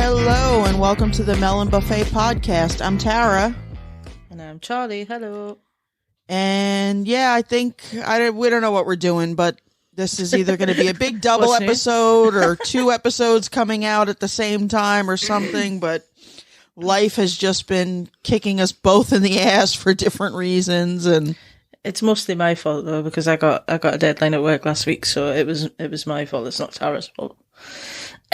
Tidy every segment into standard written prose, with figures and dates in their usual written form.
Hello, and welcome to the Melon Buffet Podcast. I'm Tara. And I'm Charlie. Hello. And yeah, I think, we don't know what we're doing, but this is either going to be a big double episode or 2 episodes coming out at the same time or something, but life has just been kicking us both in the ass for different reasons. And it's mostly my fault though, because I got a deadline at work last week, so it was my fault. It's not Tara's fault.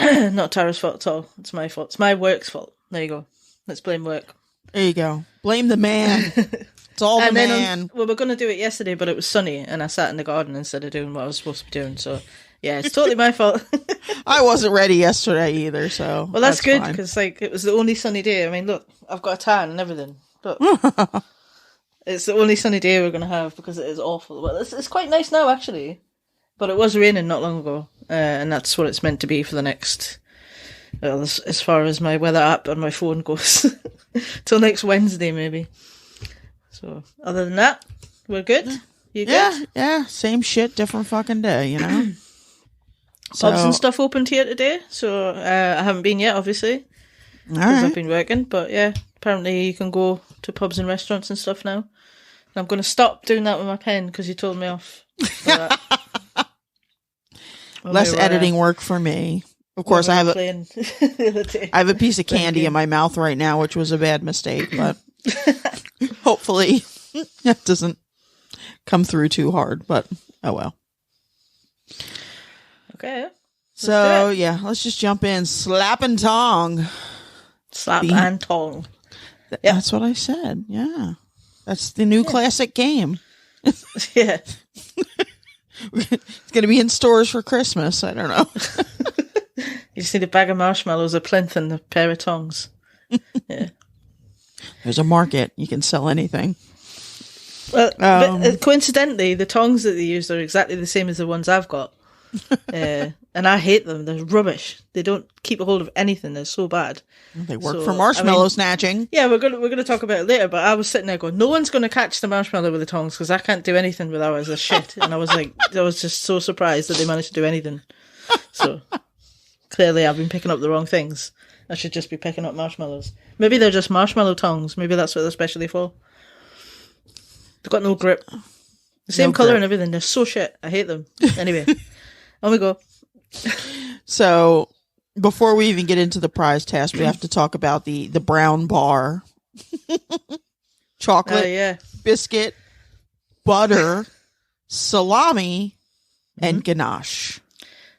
Not Tara's fault at all. It's my fault. It's my work's fault. There you go. Let's blame work. There you go. Blame the man. It's all the man. We were going to do it yesterday, but it was sunny, and I sat in the garden instead of doing what I was supposed to be doing. So, yeah, it's totally my fault. I wasn't ready yesterday either, so well, that's good because it was the only sunny day. I mean, look, I've got a tan and everything. Look, it's the only sunny day we're going to have because it is awful. Well, it's quite nice now actually, but it was raining not long ago, and that's what it's meant to be for the next. Well, as far as my weather app on my phone goes, till next Wednesday maybe. So, other than that, we're good. You good? Yeah. Same shit, different fucking day, you know? Pubs and stuff opened here today, so I haven't been yet, obviously, because I've been working. But yeah, apparently you can go to pubs and restaurants and stuff now. And I'm going to stop doing that with my pen because you told me off. Less editing work for me. Of course, I have a piece of candy in my mouth right now, which was a bad mistake, but hopefully it doesn't come through too hard, but oh well. Okay. So, yeah, let's just jump in. Slap and tong. Slap and tong. That's what I said, yeah. That's the new classic game. Yeah. It's going to be in stores for Christmas. I don't know. You just need a bag of marshmallows, a plinth, and a pair of tongs. Yeah. There's a market. You can sell anything. Well, but coincidentally, the tongs that they use are exactly the same as the ones I've got. And I hate them. They're rubbish. They don't keep a hold of anything. They're so bad. They work for marshmallow snatching. Yeah, we're gonna talk about it later. But I was sitting there going, "No one's gonna catch the marshmallow with the tongs because I can't do anything with ours. They're shit." And I was just so surprised that they managed to do anything. So clearly, I've been picking up the wrong things. I should just be picking up marshmallows. Maybe they're just marshmallow tongs. Maybe that's what they're specially for. They've got no grip. The same colour and everything. They're so shit. I hate them. Anyway, on we go. So, before we even get into the prize test, we have to talk about the brown bar. Chocolate, biscuit, butter, salami, and ganache.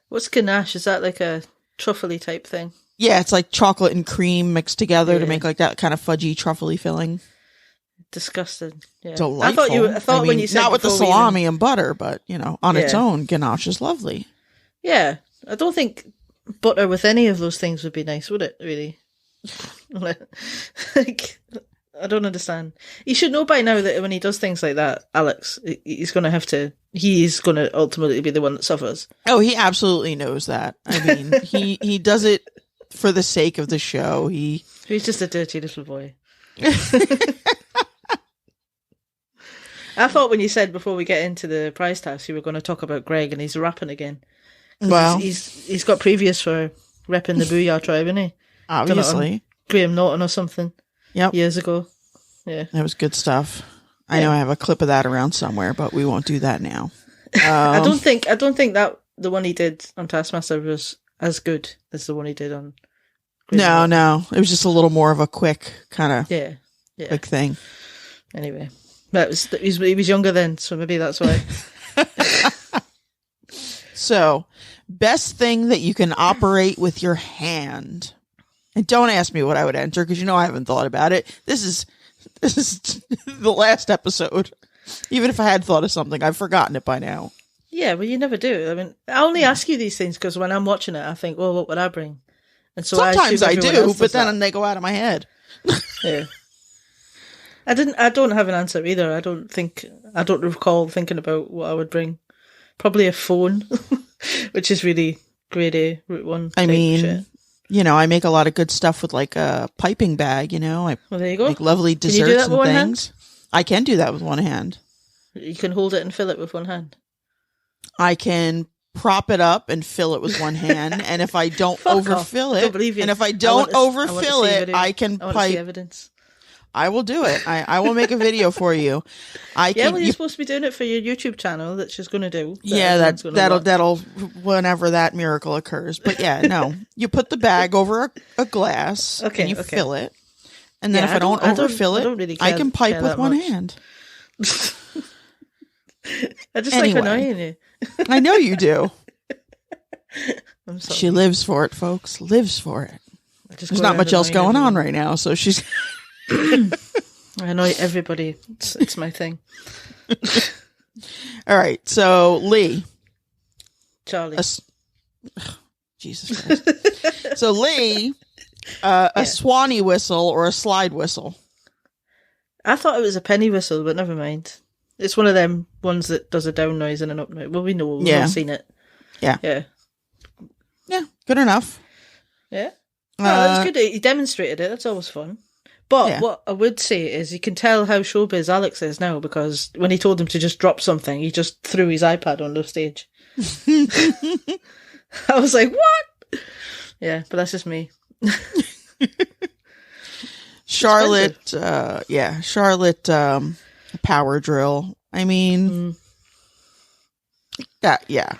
What's ganache? Is that like a truffle-y type thing? Yeah, it's like chocolate and cream mixed together to make like that kind of fudgy, truffle-y filling. Disgusting. Yeah. Delightful. I thought when you said not with the salami and butter, but on its own, ganache is lovely. Yeah, I don't think butter with any of those things would be nice, would it? Really? Like, I don't understand. You should know by now that when he does things like that, Alex, he's going to ultimately be the one that suffers. Oh, he absolutely knows that. I mean, he does it for the sake of the show. He's just a dirty little boy. I thought when you said before we get into the prize task, you were going to talk about Greg and he's rapping again. Well, he's got previous for repping the Booyah tribe, isn't he? Obviously. Graham Norton or something. Yep. Years ago. Yeah. That was good stuff. Yeah. I know I have a clip of that around somewhere, but we won't do that now. I don't think that the one he did on Taskmaster was as good as the one he did on Graham Norton. No. It was just a little more of a quick kind of quick thing. Anyway. He was younger then, so maybe that's why. So, best thing that you can operate with your hand. And don't ask me what I would enter because I haven't thought about it. This is the last episode. Even if I had thought of something, I've forgotten it by now. Yeah, well, you never do. I mean, I only ask you these things because when I'm watching it, I think, well, what would I bring? And so sometimes I do, but then they go out of my head. Yeah. I don't have an answer either. I don't recall thinking about what I would bring. Probably a phone, which is really grade A, Route 1. I mean, shit. I make a lot of good stuff with like a piping bag, Well, there you go. Make lovely desserts and things. I can do that with one hand. You can hold it and fill it with one hand. I can prop it up and fill it with one hand. And if I don't overfill it, don't believe you. and if I don't overfill it, I can I want to pipe. see evidence. I will do it. I will make a video for you. You're supposed to be doing it for your YouTube channel that she's going to do. That'll whenever that miracle occurs. But yeah, no, you put the bag over a glass and you fill it, and then if I don't overfill it, I can pipe with one hand. I just like annoying you. I know you do. I'm sorry. She lives for it, folks. Lives for it. There's not much else going on right now, so she's. I annoy everybody. It's my thing. All right, so Lee. Charlie. Jesus Christ. So Lee, a swanee whistle or a slide whistle? I thought it was a penny whistle, but never mind. It's one of them ones that does a down noise and an up noise. Well, we know. We've all seen it. Yeah. Yeah. Yeah, good enough. Yeah. Oh, that's good. He demonstrated it. That's always fun. But what I would say is you can tell how showbiz Alex is now, because when he told him to just drop something, he just threw his iPad on the stage. I was like, what? Yeah, but that's just me. Charlotte, power drill. I mean, yeah.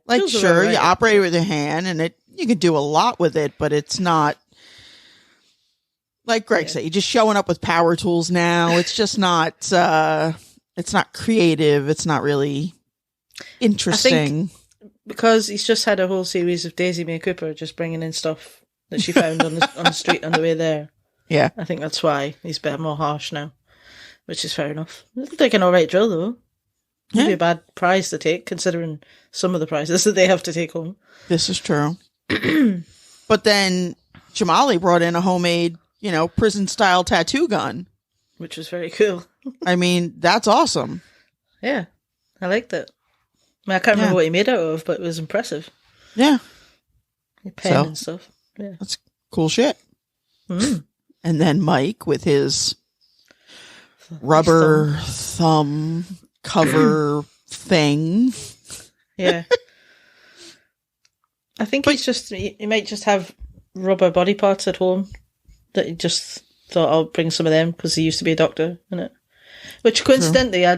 Like, sure, you operate with your hand, and you can do a lot with it, but it's not. Like Greg said, you're just showing up with power tools now. It's just not, it's not creative. It's not really interesting. Because he's just had a whole series of Daisy May Cooper just bringing in stuff that she found on the street on the way there. Yeah. I think that's why he's a bit more harsh now, which is fair enough. It's like an alright drill, though. It'd be a bad prize to take, considering some of the prizes that they have to take home. This is true. But then Jamali brought in a homemade, prison-style tattoo gun. Which was very cool. I mean, that's awesome. Yeah, I liked it. I mean, I can't remember what he made out of, but it was impressive. Yeah. Pen and stuff. Yeah. That's cool shit. And then Mike with his rubber thumb cover thing. Yeah. I think he might just have rubber body parts at home that he just thought, I'll bring some of them because he used to be a doctor, innit? Which coincidentally, I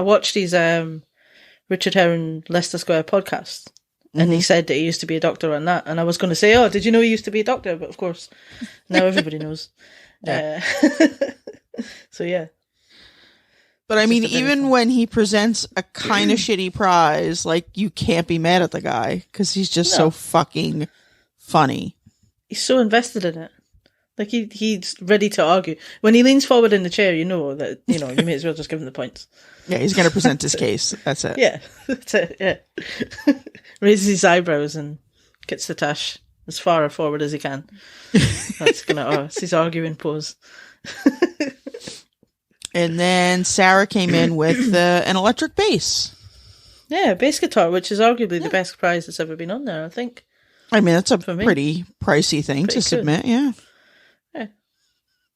watched his Richard Herron Leicester Square podcast, and he said that he used to be a doctor on that, and I was going to say, oh, did you know he used to be a doctor? But of course, now everybody knows. So yeah. But I mean, even when he presents a kind of shitty prize, like, you can't be mad at the guy because he's just so fucking funny. He's so invested in it. Like, he's ready to argue. When he leans forward in the chair, you know that, you may as well just give him the points. Yeah, he's going to present his case. That's it. Yeah, that's it, yeah. Raises his eyebrows and gets the tash as far forward as he can. That's it's his arguing pose. And then Sarah came in with an electric bass. Yeah, bass guitar, which is arguably the best prize that's ever been on there, I think. I mean, that's a pretty pricey thing to submit, yeah.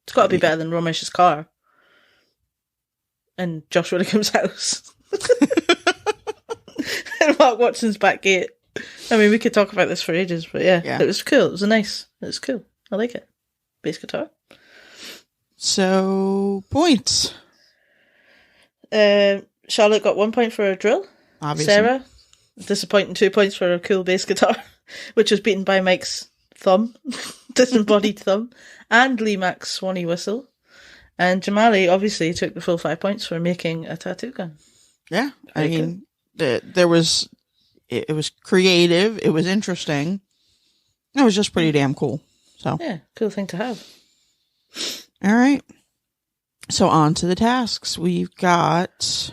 It's got to be better than Ramesh's car. And Josh Widdicombe's house. And Mark Watson's back gate. I mean, we could talk about this for ages, but yeah. It was cool. It was cool. I like it. Bass guitar. So, points. Charlotte got 1 point for a drill. Obviously. Sarah, disappointing 2 points for a cool bass guitar, which was beaten by Mike's thumb, disembodied thumb, and Lee Mack's Swanee whistle. And Jamali obviously took the full 5 points for making a tattoo gun. Yeah, I mean, it was creative, it was interesting, it was just pretty damn cool. So yeah, cool thing to have. All right, so on to the tasks. We've got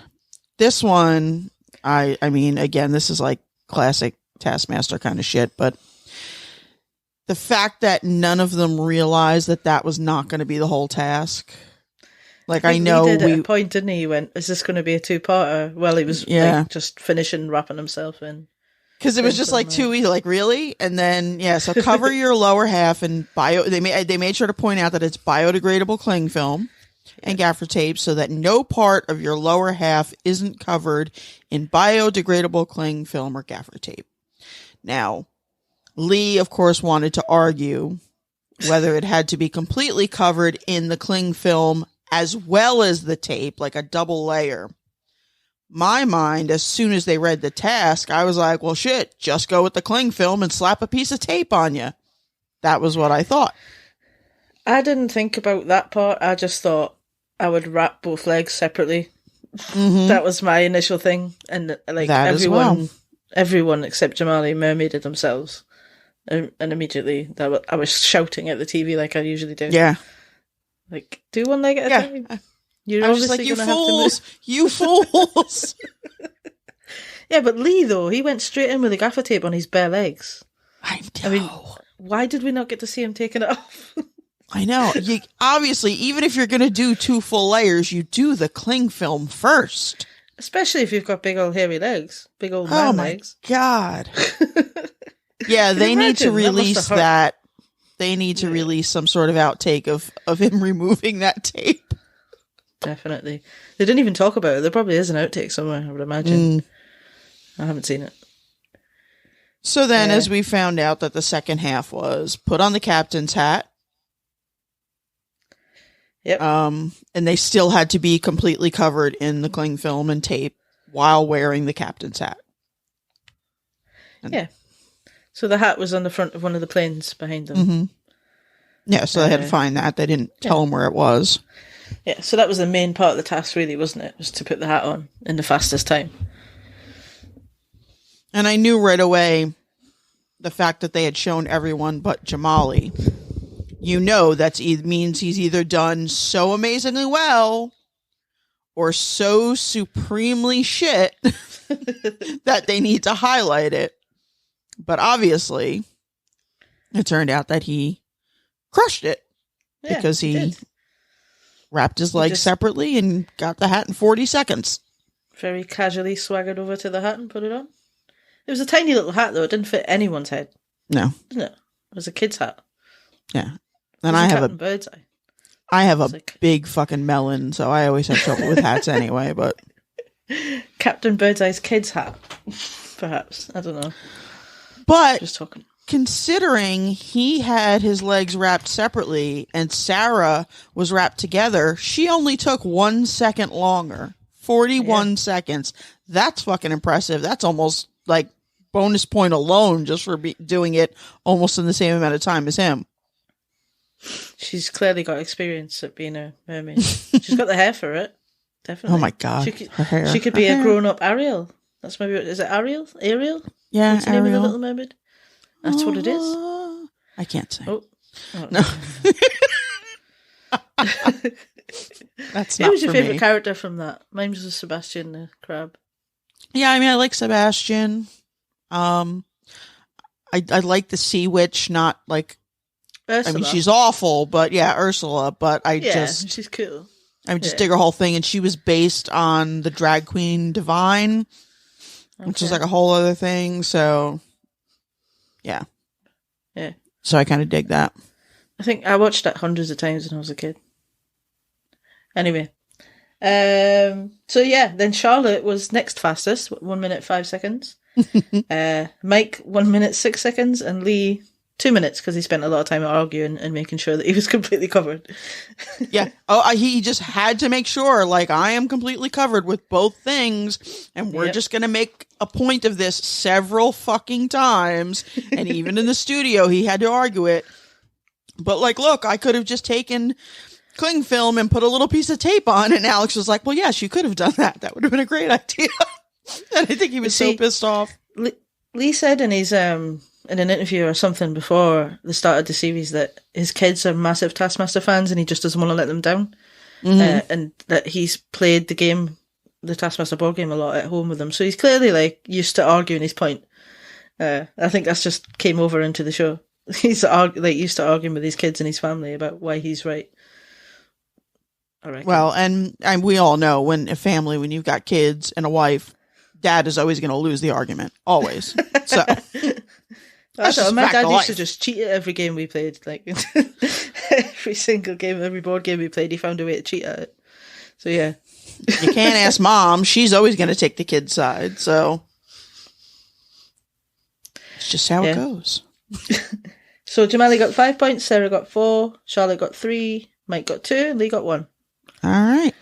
this one. I mean, again, this is like classic Taskmaster kind of shit, but the fact that none of them realized that was not going to be the whole like, I know he did at a point, didn't he? He went, is this going to be a two-parter? Well, he was just finishing wrapping himself in. Because it was just like too easy, like, really? And then, so cover your lower half in they made sure to point out that it's biodegradable cling film. and gaffer tape so that no part of your lower half isn't covered in biodegradable cling film or gaffer tape. Now, Lee, of course, wanted to argue whether it had to be completely covered in the cling film as well as the tape, like a double layer. My mind, as soon as they read the task, I was like, well, shit, just go with the cling film and slap a piece of tape on you. That was what I thought. I didn't think about that part. I just thought I would wrap both legs separately. Mm-hmm. That was my initial thing. And like that everyone except Jamali mermaided themselves. And immediately I was shouting at the TV like I usually do. Yeah. Like, do one leg at a time. You're I was just like, you fools! You fools! Yeah, but Lee, though, he went straight in with the gaffer tape on his bare legs. I know. I mean, why did we not get to see him taking it off? I know. Obviously, even if you're going to do 2 full layers, you do the cling film first. Especially if you've got big old hairy legs. Big old man legs. Oh, my God. Yeah, they need to release that. They need to release some sort of outtake of him removing that tape. Definitely. They didn't even talk about it. There probably is an outtake somewhere, I would imagine. I haven't seen it. So then, as we found out that the second half was put on the captain's hat. Yep. And they still had to be completely covered in the cling film and tape while wearing the captain's hat. Yeah. So the hat was on the front of one of the planes behind them. Mm-hmm. Yeah, so they had to find that. They didn't tell them where it was. Yeah, so that was the main part of the task, really, wasn't it? Was to put the hat on in the fastest time. And I knew right away the fact that they had shown everyone but Jamali. You know that means he's either done so amazingly well or so supremely shit that they need to highlight it. But obviously, it turned out that he crushed it because he wrapped his legs separately and got the hat in 40 seconds. Very casually swaggered over to the hat and put it on. It was a tiny little hat, though. It didn't fit anyone's head. No. Didn't it? It was a kid's hat. Yeah. And I have bird's eye. I have a big fucking melon, so I always have trouble with hats anyway, but Captain Birdseye's kid's hat. Perhaps. I don't know. But just talking. Considering he had his legs wrapped separately and Sarah was wrapped together, she only took 1 second longer. 41 seconds. That's fucking impressive. That's almost like bonus point alone just for doing it almost in the same amount of time as him. She's clearly got experience at being a mermaid. She's got the hair for it. Definitely. Oh my God. Her hair. She could be a grown-up Ariel. That's maybe, is it Ariel? Ariel? Yeah, What's the name of the Little Mermaid? That's what it is. I can't say. Oh no. That's not. Who was your for favourite me. character from that? Mine was Sebastian the crab. Yeah, I mean, I like Sebastian. I like the sea witch, not like Ursula. I mean, she's awful, but yeah, Ursula. But she's cool. I mean, just dig her whole thing, and she was based on the drag queen Divine, which is like a whole other thing. So, yeah. So I kind of dig that. I think I watched that hundreds of times when I was a kid. Anyway, so yeah, then Charlotte was next fastest, 1 minute 5 seconds. Mike 1 minute 6 seconds, and Lee 2 minutes because he spent a lot of time arguing and making sure that he was completely covered. Yeah. Oh, he just had to make sure, like, I am completely covered with both things, and we're just going to make a point of this several fucking times. And even in the studio, he had to argue it. But, like, look, I could have just taken cling film and put a little piece of tape on, and Alex was like, well, yes, you could have done that. That would have been a great idea. And I think he was so pissed off. Lee said in his in an interview or something before the start of the series that his kids are massive Taskmaster fans and he just doesn't want to let them down. And that he's played the game, the Taskmaster board game, a lot at home with them. So he's clearly like used to arguing his point. I think that's just came over into the show. He's used to arguing with his kids and his family about why he's right. Well, and we all know when you've got kids and a wife, dad is always going to lose the argument. Always. So my dad used to just cheat at every game we played. Like every single game, every board game we played, he found a way to cheat at it. So yeah. You can't ask Mom. She's always going to take the kid's side. So it's just how it goes. So Jamali got 5 points, Sarah got 4, Charlotte got 3, Mike got 2, and Lee got 1. All right.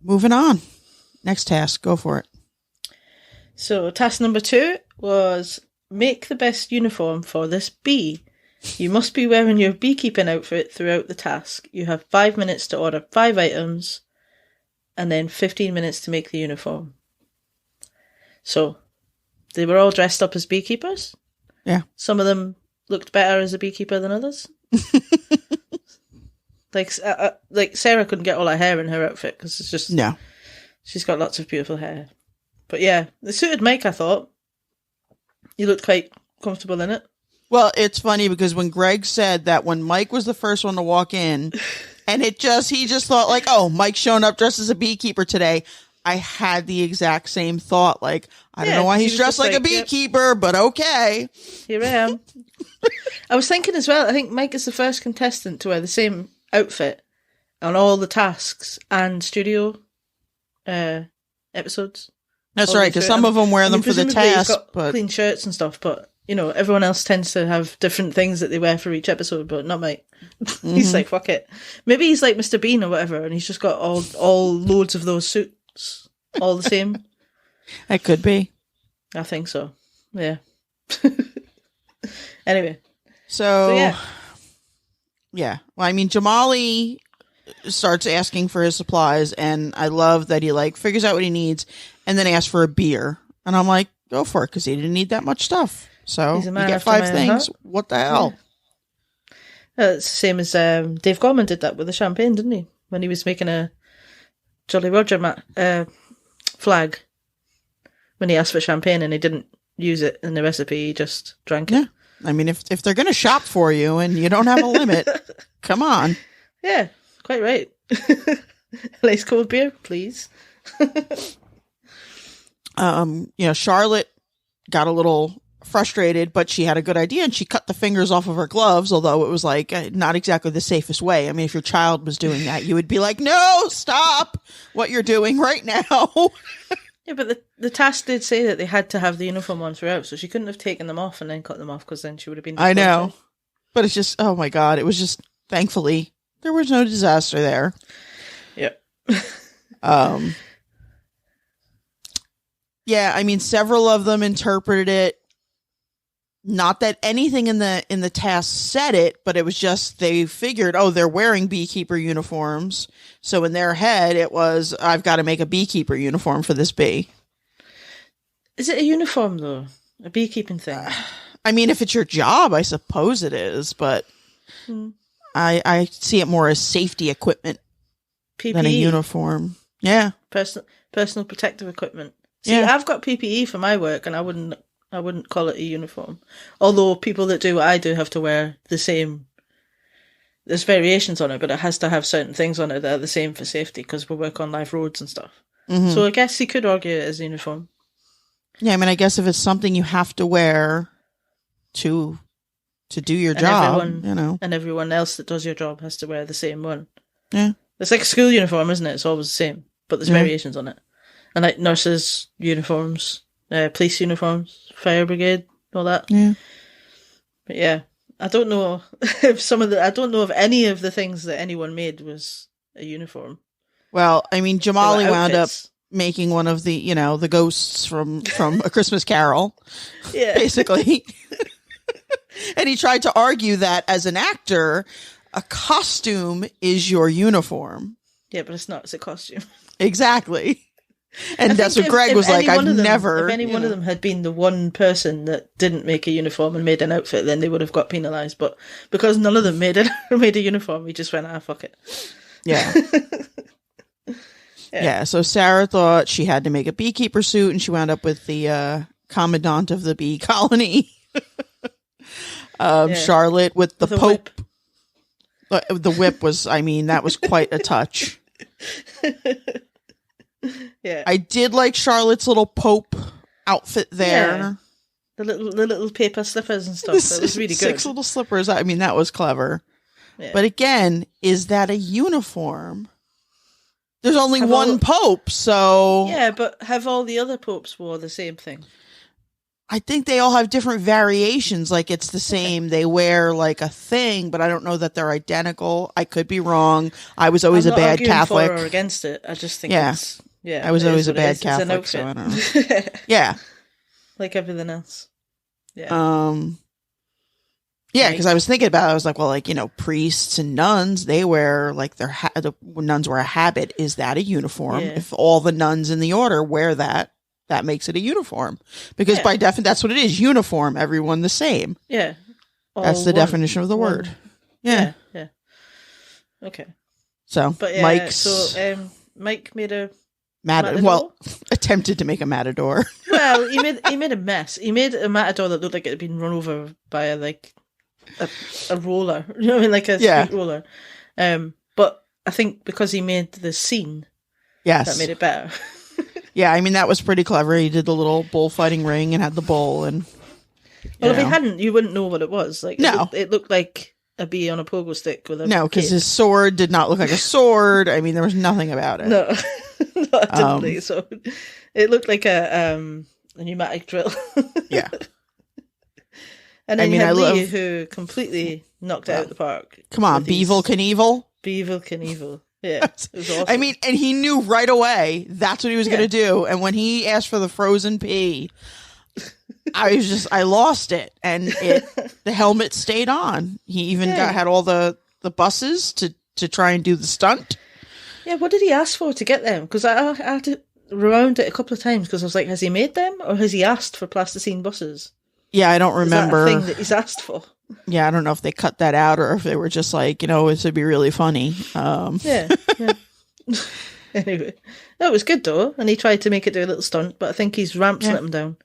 Moving on. Next task. Go for it. So task number 2 was make the best uniform for this bee. You must be wearing your beekeeping outfit throughout the task. You have 5 minutes to order 5 items and then 15 minutes to make the uniform. So they were all dressed up as beekeepers. Yeah. Some of them looked better as a beekeeper than others. Like Sarah couldn't get all her hair in her outfit because it's just... No. She's got lots of beautiful hair. But yeah, it suited Mike, I thought. He looked quite comfortable in it. Well, it's funny because when Greg said that when Mike was the first one to walk in, and he just thought like, oh, Mike's showing up dressed as a beekeeper today. I had the exact same thought. Like, I don't know why he's dressed like a beekeeper, but okay. Here I am. I was thinking as well, I think Mike is the first contestant to wear the same outfit on all the tasks and studio episodes. That's right, because some of them wear them for the task. But clean shirts and stuff, but you know, everyone else tends to have different things that they wear for each episode, but not Mike. Mm-hmm. He's like, fuck it. Maybe he's like Mr. Bean or whatever, and he's just got all loads of those suits, all the same. That could be. I think so. Yeah. Anyway. So yeah. Well, I mean, Jamali starts asking for his supplies, and I love that he like figures out what he needs and then asks for a beer. And I'm like, go for it, because he didn't need that much stuff. So you get 5 things. What the hell? Yeah. It's the same as Dave Gorman did that with the champagne, didn't he? When he was making a Jolly Roger flag. When he asked for champagne and he didn't use it in the recipe, he just drank it. Yeah. I mean, if they're going to shop for you and you don't have a limit, come on. Yeah, quite right. Nice cold beer, please. Charlotte got a little frustrated, but she had a good idea and she cut the fingers off of her gloves, although it was like not exactly the safest way. I mean, if your child was doing that, you would be like, no, stop what you're doing right now. Yeah, but the task did say that they had to have the uniform on throughout, so she couldn't have taken them off and then cut them off, because then she would have been... I know. But it's just, oh my God, it was just, thankfully, there was no disaster there. Yep. Yeah, I mean, several of them interpreted it. Not that anything in the task said it, but it was just they figured, oh, they're wearing beekeeper uniforms. So in their head, it was, I've got to make a beekeeper uniform for this bee. Is it a uniform, though? A beekeeping thing? I mean, if it's your job, I suppose it is, but I see it more as safety equipment than a uniform. Yeah. Personal protective equipment. See, I've got PPE for my work, and I wouldn't call it a uniform. Although people that do what I do have to wear the same. There's variations on it, but it has to have certain things on it that are the same for safety, because we work on live roads and stuff. Mm-hmm. So I guess you could argue it as a uniform. Yeah, I mean, I guess if it's something you have to wear to do your job, and everyone else that does your job has to wear the same one. Yeah, it's like a school uniform, isn't it? It's always the same, but there's variations on it, and like nurses' uniforms. Police uniforms, fire brigade, all that. Yeah. But yeah, I don't know if any of the things that anyone made was a uniform. Well, I mean, Jamali wound up making one of the, the ghosts from A Christmas Carol. Yeah. Basically. And he tried to argue that as an actor, a costume is your uniform. Yeah, but it's not. It's a costume. Exactly. And that's what Greg was like, I've never... If any one of them had been the one person that didn't make a uniform and made an outfit, then they would have got penalised. But because none of them made a uniform, he just went, fuck it. Yeah. Yeah, so Sarah thought she had to make a beekeeper suit, and she wound up with the commandant of the bee colony. Charlotte with the Pope. The whip was, that was quite a touch. Yeah, I did like Charlotte's little Pope outfit there. Yeah. The little paper slippers and stuff. That was really good. 6 little slippers. I mean, that was clever. Yeah. But again, is that a uniform? There's only one pope, so... Yeah, but have all the other popes wore the same thing? I think they all have different variations. Like, it's the same. They wear, like, a thing, but I don't know that they're identical. I could be wrong. I was always a bad Catholic. For or against it. I just think it's... Yeah, I was always a bad Catholic, so I don't know. Yeah. Like everything else. Yeah. Yeah, because I was thinking about it. I was like, well, like, priests and nuns, they wear, like, the nuns wear a habit. Is that a uniform? Yeah. If all the nuns in the order wear that makes it a uniform. Because by definition, that's what it is. Uniform, everyone the same. Yeah. That's the definition of the word. Yeah. Yeah. Okay. So, but yeah, Mike made a matador? Well, attempted to make a matador. Well, he made a mess. He made a matador that looked like it had been run over by a roller. You know what I mean? Like a street roller. But I think because he made the scene, that made it better. Yeah, I mean, that was pretty clever. He did the little bullfighting ring and had the bull. And well, if he hadn't, you wouldn't know what it was. Like, no. It looked like a bee on a pogo stick with a No, because his sword did not look like a sword. I mean, there was nothing about it. No, no, I didn't think so. It looked like a pneumatic drill. Yeah. And then you had Lee, who completely knocked it out of the park. Come on, Beevil Knievel. Beevil Knievel. Yeah, it was awesome. I mean, and he knew right away that's what he was going to do. And when he asked for the frozen pea, I lost it. And the helmet stayed on. He even had all the buses to try and do the stunt. Yeah, what did he ask for to get them? Because I had to rewound it a couple of times because I was like, has he made them or has he asked for plasticine buses? Yeah, I don't remember. Is that a thing that he's asked for? Yeah, I don't know if they cut that out or if they were just like, this would be really funny. Yeah. Anyway, no, it was good though, and he tried to make it do a little stunt, but I think his ramps let him down.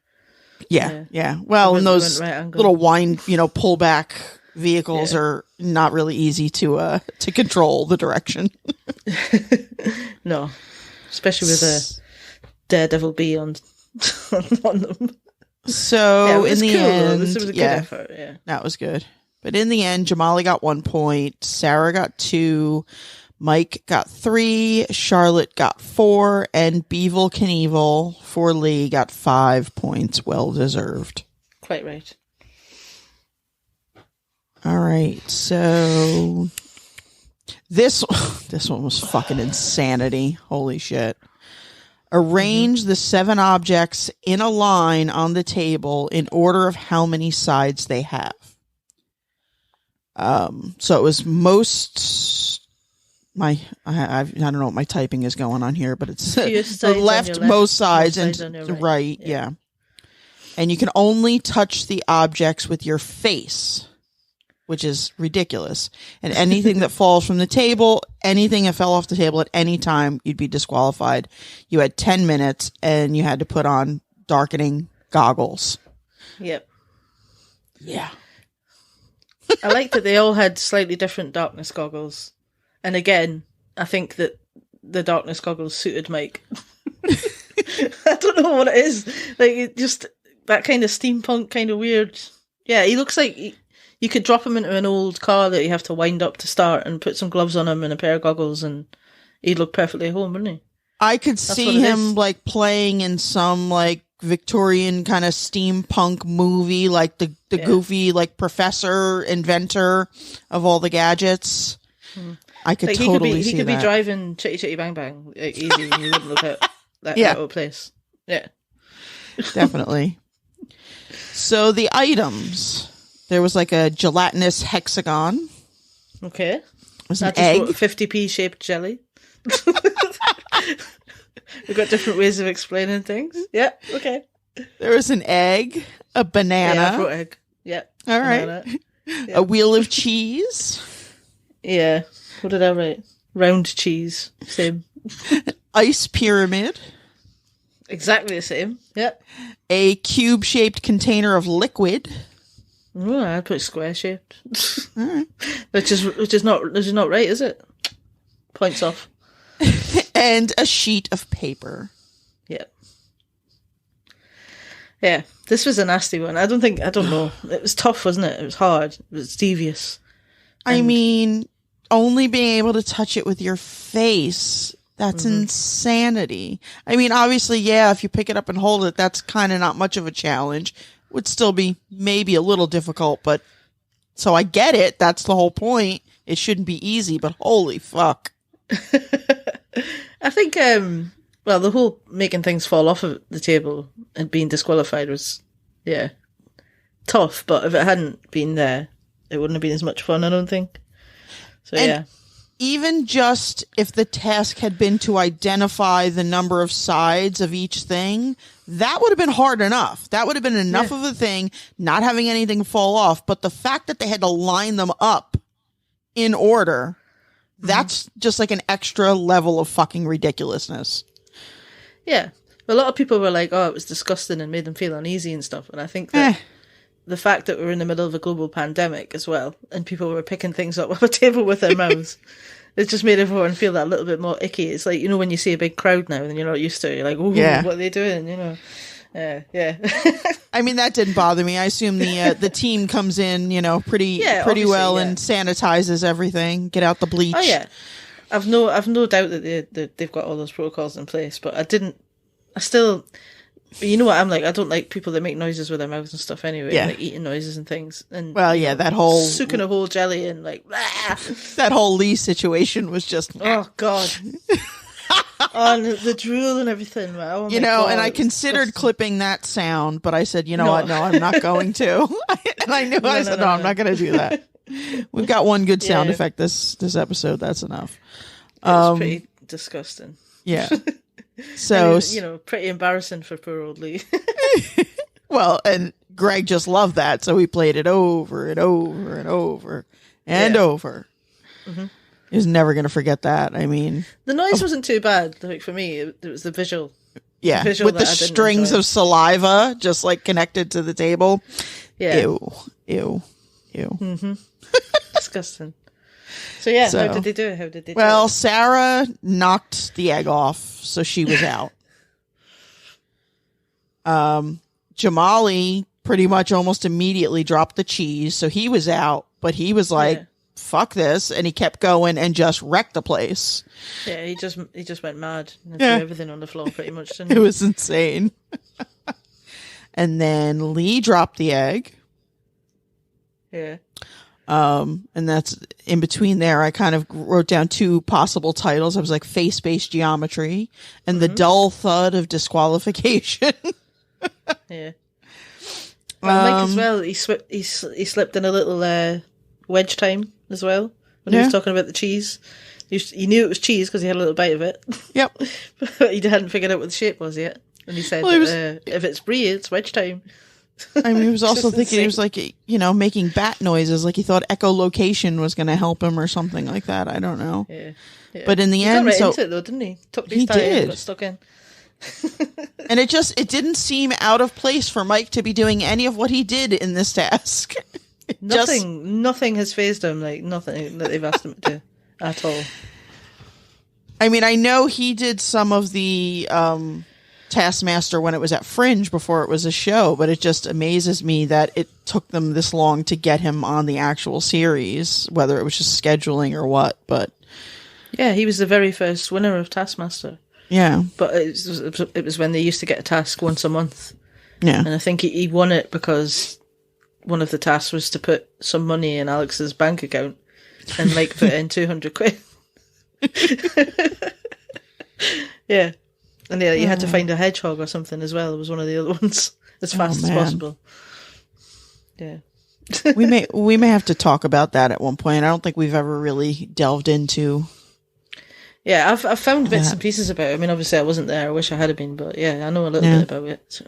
Yeah. Well, and those little wind, pullback vehicles are not really easy to control the direction. No, especially with a daredevil bee on them. So in the end, this was a good effort. Yeah, that was good. But in the end, Jamali got 1 point, Sarah got 2, Mike got 3, Charlotte got 4, and Beevil Knievel for Lee got 5 points. Well deserved. Quite right. All right, so this one was fucking insanity. Holy shit. Arrange the 7 objects in a line on the table in order of how many sides they have. So it was I don't know what my typing is going on here, but it's the left, most sides, and right. Yeah. And you can only touch the objects with your face, which is ridiculous. And anything that falls from the table, anything that fell off the table at any time, you'd be disqualified. You had 10 minutes and you had to put on darkening goggles. Yep. Yeah. I like that they all had slightly different darkness goggles. And again, I think that the darkness goggles suited Mike. I don't know what it is. Like, it just that kind of steampunk, kind of weird. Yeah, he looks like you could drop him into an old car that you have to wind up to start and put some gloves on him and a pair of goggles and he'd look perfectly at home, wouldn't he? I could see him like playing in some like Victorian kind of steampunk movie, like the goofy like professor inventor of all the gadgets. I could like totally see that. He could be driving Chitty Chitty Bang Bang easy and you wouldn't look at that out of place. Yeah. Definitely. So the items. There was like a gelatinous hexagon. Okay. It was an egg. 50p shaped jelly. We've got different ways of explaining things. Yeah, okay. There was an egg, a banana. Yeah, I wrote egg. Yeah. All right. Yeah. A wheel of cheese. Yeah. What did I write? Round cheese. Same. Ice pyramid. Exactly the same. Yep. A cube-shaped container of liquid. Oh, I put square shaped. All right. Which is not right, is it? Points off. And a sheet of paper. Yep. Yeah. This was a nasty one. I don't know. It was tough, wasn't it? It was hard. It was devious. I mean, only being able to touch it with your face, that's insanity. I mean, obviously, yeah, if you pick it up and hold it, that's kind of not much of a challenge. Would still be maybe a little difficult, but so I get it. That's the whole point. It shouldn't be easy, but holy fuck. I think, the whole making things fall off of the table and being disqualified was, tough. But if it hadn't been there, it wouldn't have been as much fun, I don't think. So, and even just if the task had been to identify the number of sides of each thing, that would have been hard enough. That would have been enough of a thing, not having anything fall off. But the fact that they had to line them up in order, that's just like an extra level of fucking ridiculousness. Yeah. A lot of people were like, oh, it was disgusting and made them feel uneasy and stuff. And I think that the fact that we're in the middle of a global pandemic as well, and people were picking things up off a table with their mouths, it just made everyone feel that little bit more icky. It's like, when you see a big crowd now and you're not used to it, you're like, ooh, what are they doing? Yeah. I mean, that didn't bother me. I assume the team comes in, pretty well and sanitizes everything, get out the bleach. Oh, yeah. I've no doubt that they've got all those protocols in place, but you know what I'm like? I don't like people that make noises with their mouths and stuff anyway, like eating noises and things. And that whole sucking a whole jelly and like that whole Lee situation was just oh god. On the drool and everything, oh and I considered clipping that sound, but I said, what? No, I'm not going to. And I knew I'm not going to do that. We've got one good sound effect this episode. That's enough. It's pretty disgusting. Yeah. So, pretty embarrassing for poor old Lee. Well, and Greg just loved that, so he played it over and over and over and over. Mm-hmm. He was never going to forget that. I mean, the noise wasn't too bad. Like for me, it was the visual. Yeah, with the strings of saliva just like connected to the table. Yeah. Ew. Mm-hmm. Disgusting. So how did they do it? Well, Sarah knocked the egg off, so she was out. Jamali pretty much almost immediately dropped the cheese, so he was out, but he was like, fuck this, and he kept going and just wrecked the place. Yeah, he just went mad and threw everything on the floor pretty much, didn't he? It was insane. And then Lee dropped the egg. Yeah. And that's in between there. I kind of wrote down two possible titles. I was like face-based geometry and the dull thud of disqualification. Yeah. Well, Mike as well. He slipped in a little wedge time as well when he was talking about the cheese. He knew it was cheese because he had a little bite of it. Yep. But he hadn't figured out what the shape was yet. And he said, if it's brie, it's wedge time. I mean, he was also thinking, he was like, making bat noises. Like he thought echolocation was going to help him or something like that. I don't know. Yeah. But in the end, got into it though, didn't he? Took these tires and got stuck in. And it didn't seem out of place for Mike to be doing any of what he did in this task. Nothing has fazed him. Like nothing that they've asked him to do at all. I mean, I know he did some of the Taskmaster when it was at Fringe before it was a show, but it just amazes me that it took them this long to get him on the actual series, whether it was just scheduling or what. But yeah, he was the very first winner of Taskmaster. Yeah, but it was when they used to get a task once a month. Yeah, and I think he won it because one of the tasks was to put some money in Alex's bank account, and Mike put in 200 quid. Yeah. And you had to find a hedgehog or something as well. It was one of the other ones as fast as possible. Yeah. we may have to talk about that at one point. I don't think we've ever really delved into. Yeah, I've found bits and pieces about it. I mean, obviously I wasn't there. I wish I had been, but yeah, I know a little bit about it. So,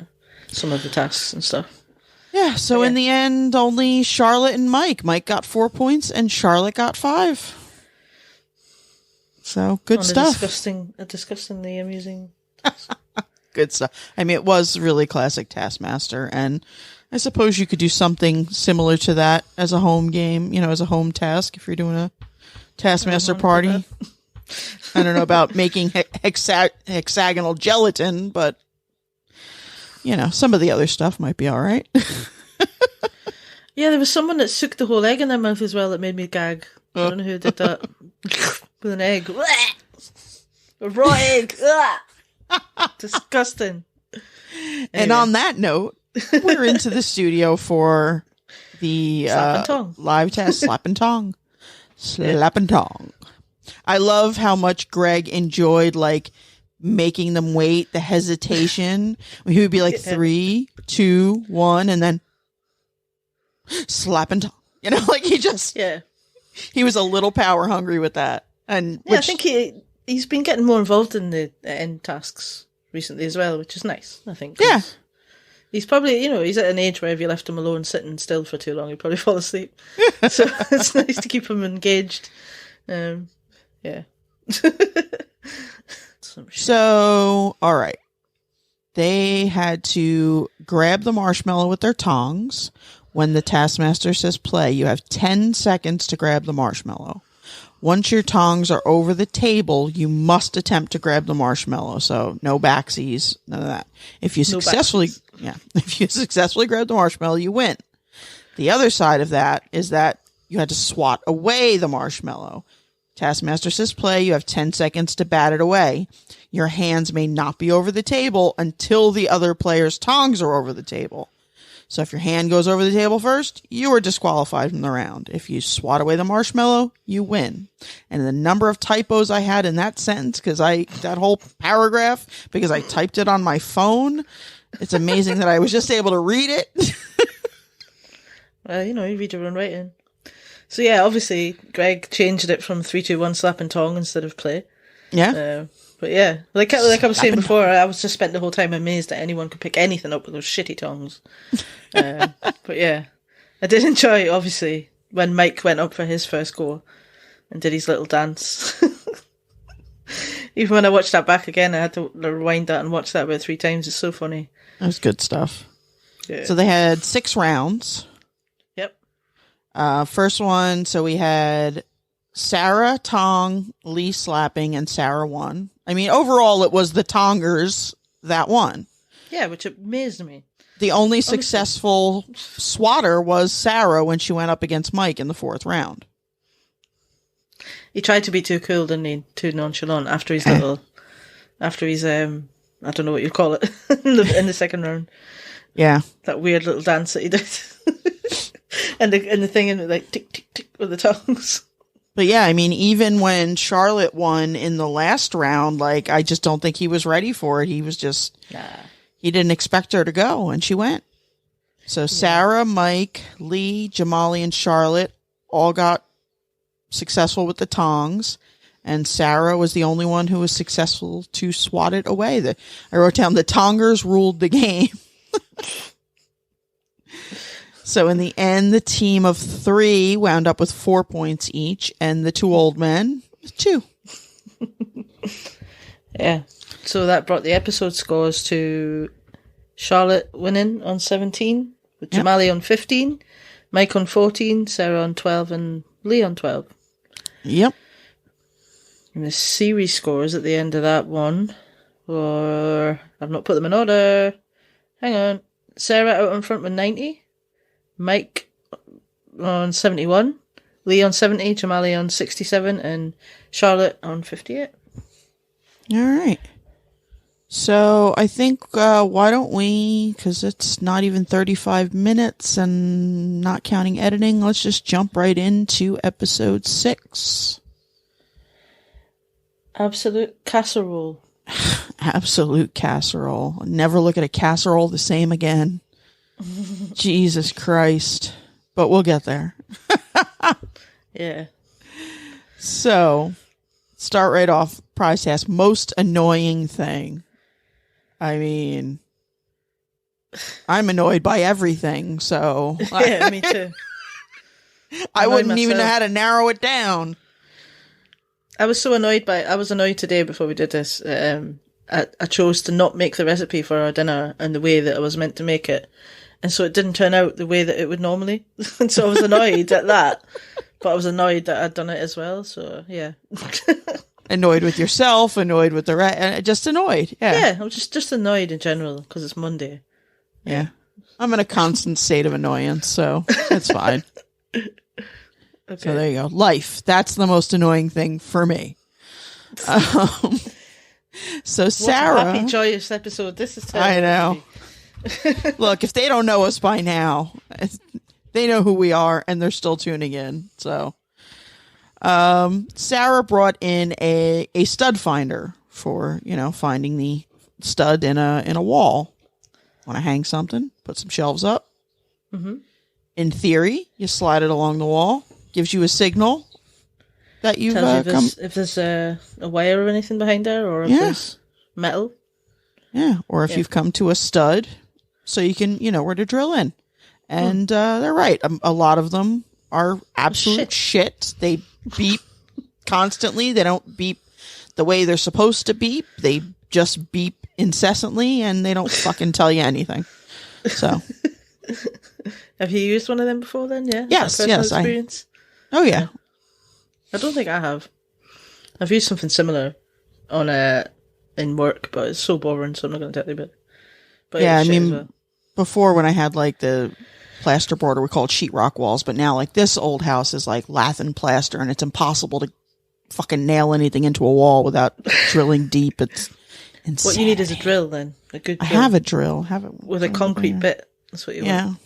some of the tasks and stuff. Yeah. So in the end, only Charlotte and Mike. Mike got 4 points and Charlotte got 5. So good stuff. Disgustingly amusing. Good stuff. I mean, it was really classic Taskmaster, and I suppose you could do something similar to that as a home game, as a home task if you're doing a Taskmaster party. I don't know about making hexagonal gelatin, but some of the other stuff might be all right. Yeah, there was someone that sucked the whole egg in their mouth as well that made me gag. I don't know who did that. With an egg. A raw egg. Disgusting. Anyway. And on that note, we're into the studio for the live test. Slap and tong. Slap and tong. I love how much Greg enjoyed, making them wait, the hesitation. He would be like 3, 2, 1, and then slap and tong. He was a little power hungry with that. And I think he's been getting more involved in the end tasks recently as well, which is nice, I think. Yeah. He's probably, he's at an age where if you left him alone sitting still for too long, he'd probably fall asleep. So it's nice to keep him engaged. Yeah. So, all right. They had to grab the marshmallow with their tongs. When the taskmaster says play, you have 10 seconds to grab the marshmallow. Once your tongs are over the table, you must attempt to grab the marshmallow. So no backsies, none of that. If you successfully grab the marshmallow, you win. The other side of that is that you had to swat away the marshmallow. Taskmaster says play, you have 10 seconds to bat it away. Your hands may not be over the table until the other player's tongs are over the table. So if your hand goes over the table first, you are disqualified from the round. If you swat away the marshmallow, you win. And the number of typos I had in that sentence, that whole paragraph, because I typed it on my phone, it's amazing that I was just able to read it. Well, you read your own writing. So yeah, obviously Greg changed it from 3, 2, 1 slap and tong instead of play. Yeah. But yeah, like I was saying before, I was just spent the whole time amazed that anyone could pick anything up with those shitty tongs. But yeah, I did enjoy, obviously, when Mike went up for his first go and did his little dance. Even when I watched that back again, I had to rewind that and watch that about 3 times. It's so funny. That was good stuff. Yeah. So they had 6 rounds. Yep. First one, so we had Sarah, Tong, Lee slapping, and Sarah won. I mean, overall, it was the Tongers that won. Yeah, which amazed me. The only successful swatter was Sarah when she went up against Mike in the 4th round. He tried to be too cool, didn't he? Too nonchalant after his I don't know what you call it, in the 2nd round. Yeah. That weird little dance that he did. and the thing in it, like, tick, tick, tick, with the tongs. But yeah, I mean, even when Charlotte won in the last round, I just don't think he was ready for it. He was just, he didn't expect her to go, and she went. So Sarah, Mike, Lee, Jamali, and Charlotte all got successful with the tongs, and Sarah was the only one who was successful to swat it away. I wrote down the Tongers ruled the game. So in the end, the team of 3 wound up with 4 points each, and the 2 old men with 2. Yeah. So that brought the episode scores to Charlotte winning on 17, with Jamali on 15, Mike on 14, Sarah on 12, and Lee on 12. Yep. And the series scores at the end of that one were... I've not put them in order. Hang on. Sarah out in front with 90. Mike on 71, Lee on 70, Jamali on 67, and Charlotte on 58. All right. So I think, why don't we, because it's not even 35 minutes and not counting editing, let's just jump right into episode 6. Absolute casserole. Absolute casserole. Never look at a casserole the same again. Jesus Christ. But we'll get there. Yeah. So, start right off. Prize task. Most annoying thing. I mean, I'm annoyed by everything, so. Yeah, me too. I wouldn't even know how to narrow it down. I was so annoyed I was annoyed today before we did this. I chose to not make the recipe for our dinner in the way that I was meant to make it. And so it didn't turn out the way that it would normally. And so I was annoyed at that. But I was annoyed that I'd done it as well. So, yeah. Annoyed with yourself, annoyed with the rest, just annoyed. Yeah, I'm just annoyed in general because it's Monday. Yeah. I'm in a constant state of annoyance, so it's fine. Okay. So there you go. Life. That's the most annoying thing for me. So Sarah. What a happy, joyous episode. This is I know. Look, if they don't know us by now, they know who we are and they're still tuning in. So Sarah brought in a stud finder for, finding the stud in a wall. Want to hang something? Put some shelves up. Mm-hmm. In theory, you slide it along the wall. Gives you a signal that you've come. If there's a wire or anything behind there, or if there's metal. Yeah, or if you've come to a stud, so you can, where to drill in. And they're right. A lot of them are absolute shit. They beep constantly. They don't beep the way they're supposed to beep. They just beep incessantly, and they don't fucking tell you anything. So, have you used one of them before? Then, yeah. Yes. Experience. Oh yeah. I don't think I have. I've used something similar on in work, but it's so boring, so I'm not going to tell you about it. But yeah, I mean, before when I had like the plasterboard, or we called sheetrock walls, but now like this old house is like lath and plaster, and it's impossible to fucking nail anything into a wall without drilling deep. It's insane. What you need is a drill, then. A good drill. I have a drill. With a concrete bit. That's what you want.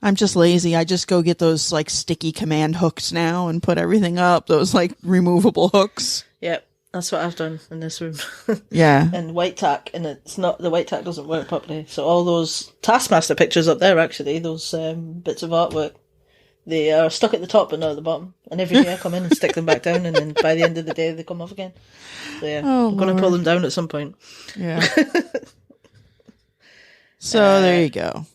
I'm just lazy. I just go get those like sticky command hooks now and put everything up. Those like removable hooks. Yep. That's what I've done in this room. Yeah. And white tack, and the white tack doesn't work properly. So all those Taskmaster pictures up there, actually, those bits of artwork, they are stuck at the top but not at the bottom. And every day I come in and stick them back down, and then by the end of the day they come off again. So yeah, I'm going to pull them down at some point. Yeah. So there you go.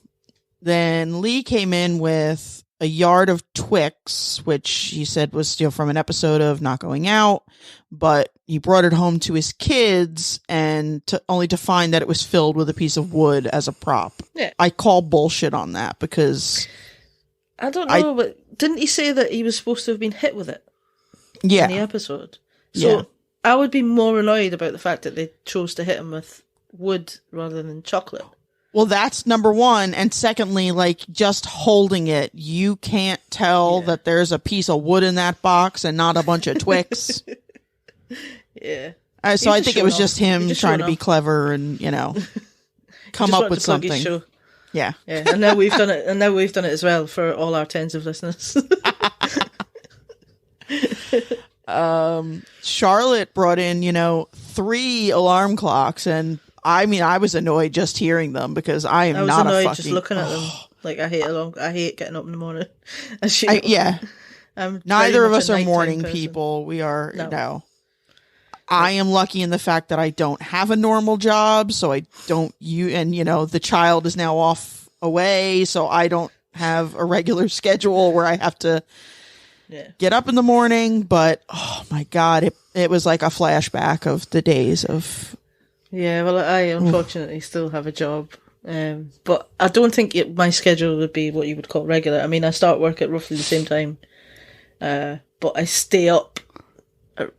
Then Lee came in with a yard of Twix, which he said was from an episode of Not Going Out, but he brought it home to his kids and only to find that it was filled with a piece of wood as a prop. Yeah. I call bullshit on that because I don't know, but didn't he say that he was supposed to have been hit with it? Yeah. In the episode. So I would be more annoyed about the fact that they chose to hit him with wood rather than chocolate. Well, that's number one. And secondly, like just holding it, you can't tell that there's a piece of wood in that box and not a bunch of Twix. Yeah. So I think it was just him trying to be clever and, come up with something. Yeah. Yeah. And now we've done it. And now we've done it as well for all our tens of listeners. Charlotte brought in, 3 alarm clocks, and I mean, I was annoyed just hearing them because I am not a fucking... just looking at them. Like, I hate getting up in the morning. Neither of us are morning people. We are, no. I am lucky in the fact that I don't have a normal job, so I don't, the child is now off away, so I don't have a regular schedule where I have to get up in the morning, but oh my God, it was like a flashback of the days of... Yeah, well, I unfortunately still have a job, but I don't think my schedule would be what you would call regular. I mean, I start work at roughly the same time, but I stay up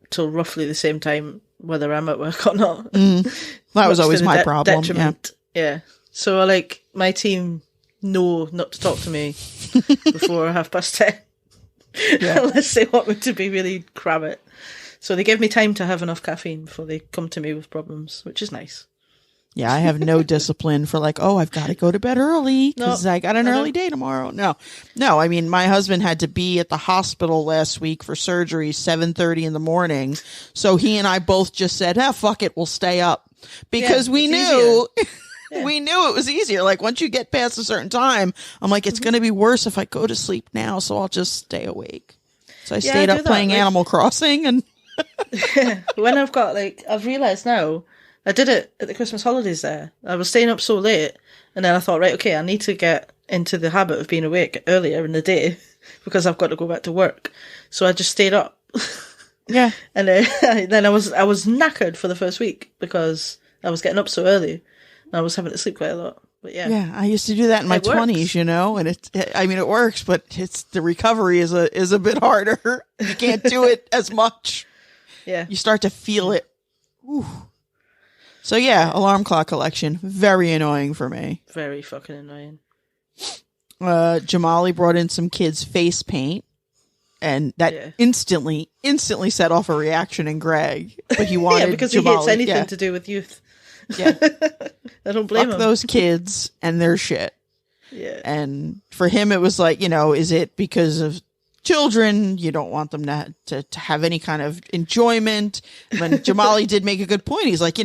till roughly the same time, whether I'm at work or not. That was always my problem. Yeah. So, my team know not to talk to me before 10:30, unless they want me to be really crab it. So they give me time to have enough caffeine before they come to me with problems, which is nice. Yeah, I have no discipline for I've got to go to bed early because I got an early day tomorrow. No. I mean, my husband had to be at the hospital last week for surgery 7:30 in the morning. So he and I both just said, fuck it, we'll stay up because we knew we knew it was easier. Like once you get past a certain time, I'm like, it's going to be worse if I go to sleep now. So I'll just stay awake. So I stayed up playing Animal Crossing and... When I've realised now, I did it at the Christmas holidays there. I was staying up so late, and then I thought, right, okay, I need to get into the habit of being awake earlier in the day because I've got to go back to work. So I just stayed up. Yeah. And then I was knackered for the first week because I was getting up so early, and I was having to sleep quite a lot. But yeah, I used to do that in my 20s, and it works, but the recovery is a bit harder. You can't do it as much. Yeah. You start to feel it. Whew. So yeah, alarm clock collection. Very annoying for me. Very fucking annoying. Jamali brought in some kids' face paint. And that instantly set off a reaction in Greg. But he wanted because Jamali. He hates anything to do with youth. Yeah. I don't blame him. Fuck those kids and their shit. Yeah. And for him, it was like, is it because of children? You don't want them to have any kind of enjoyment. When Jamali did make a good point. He's like,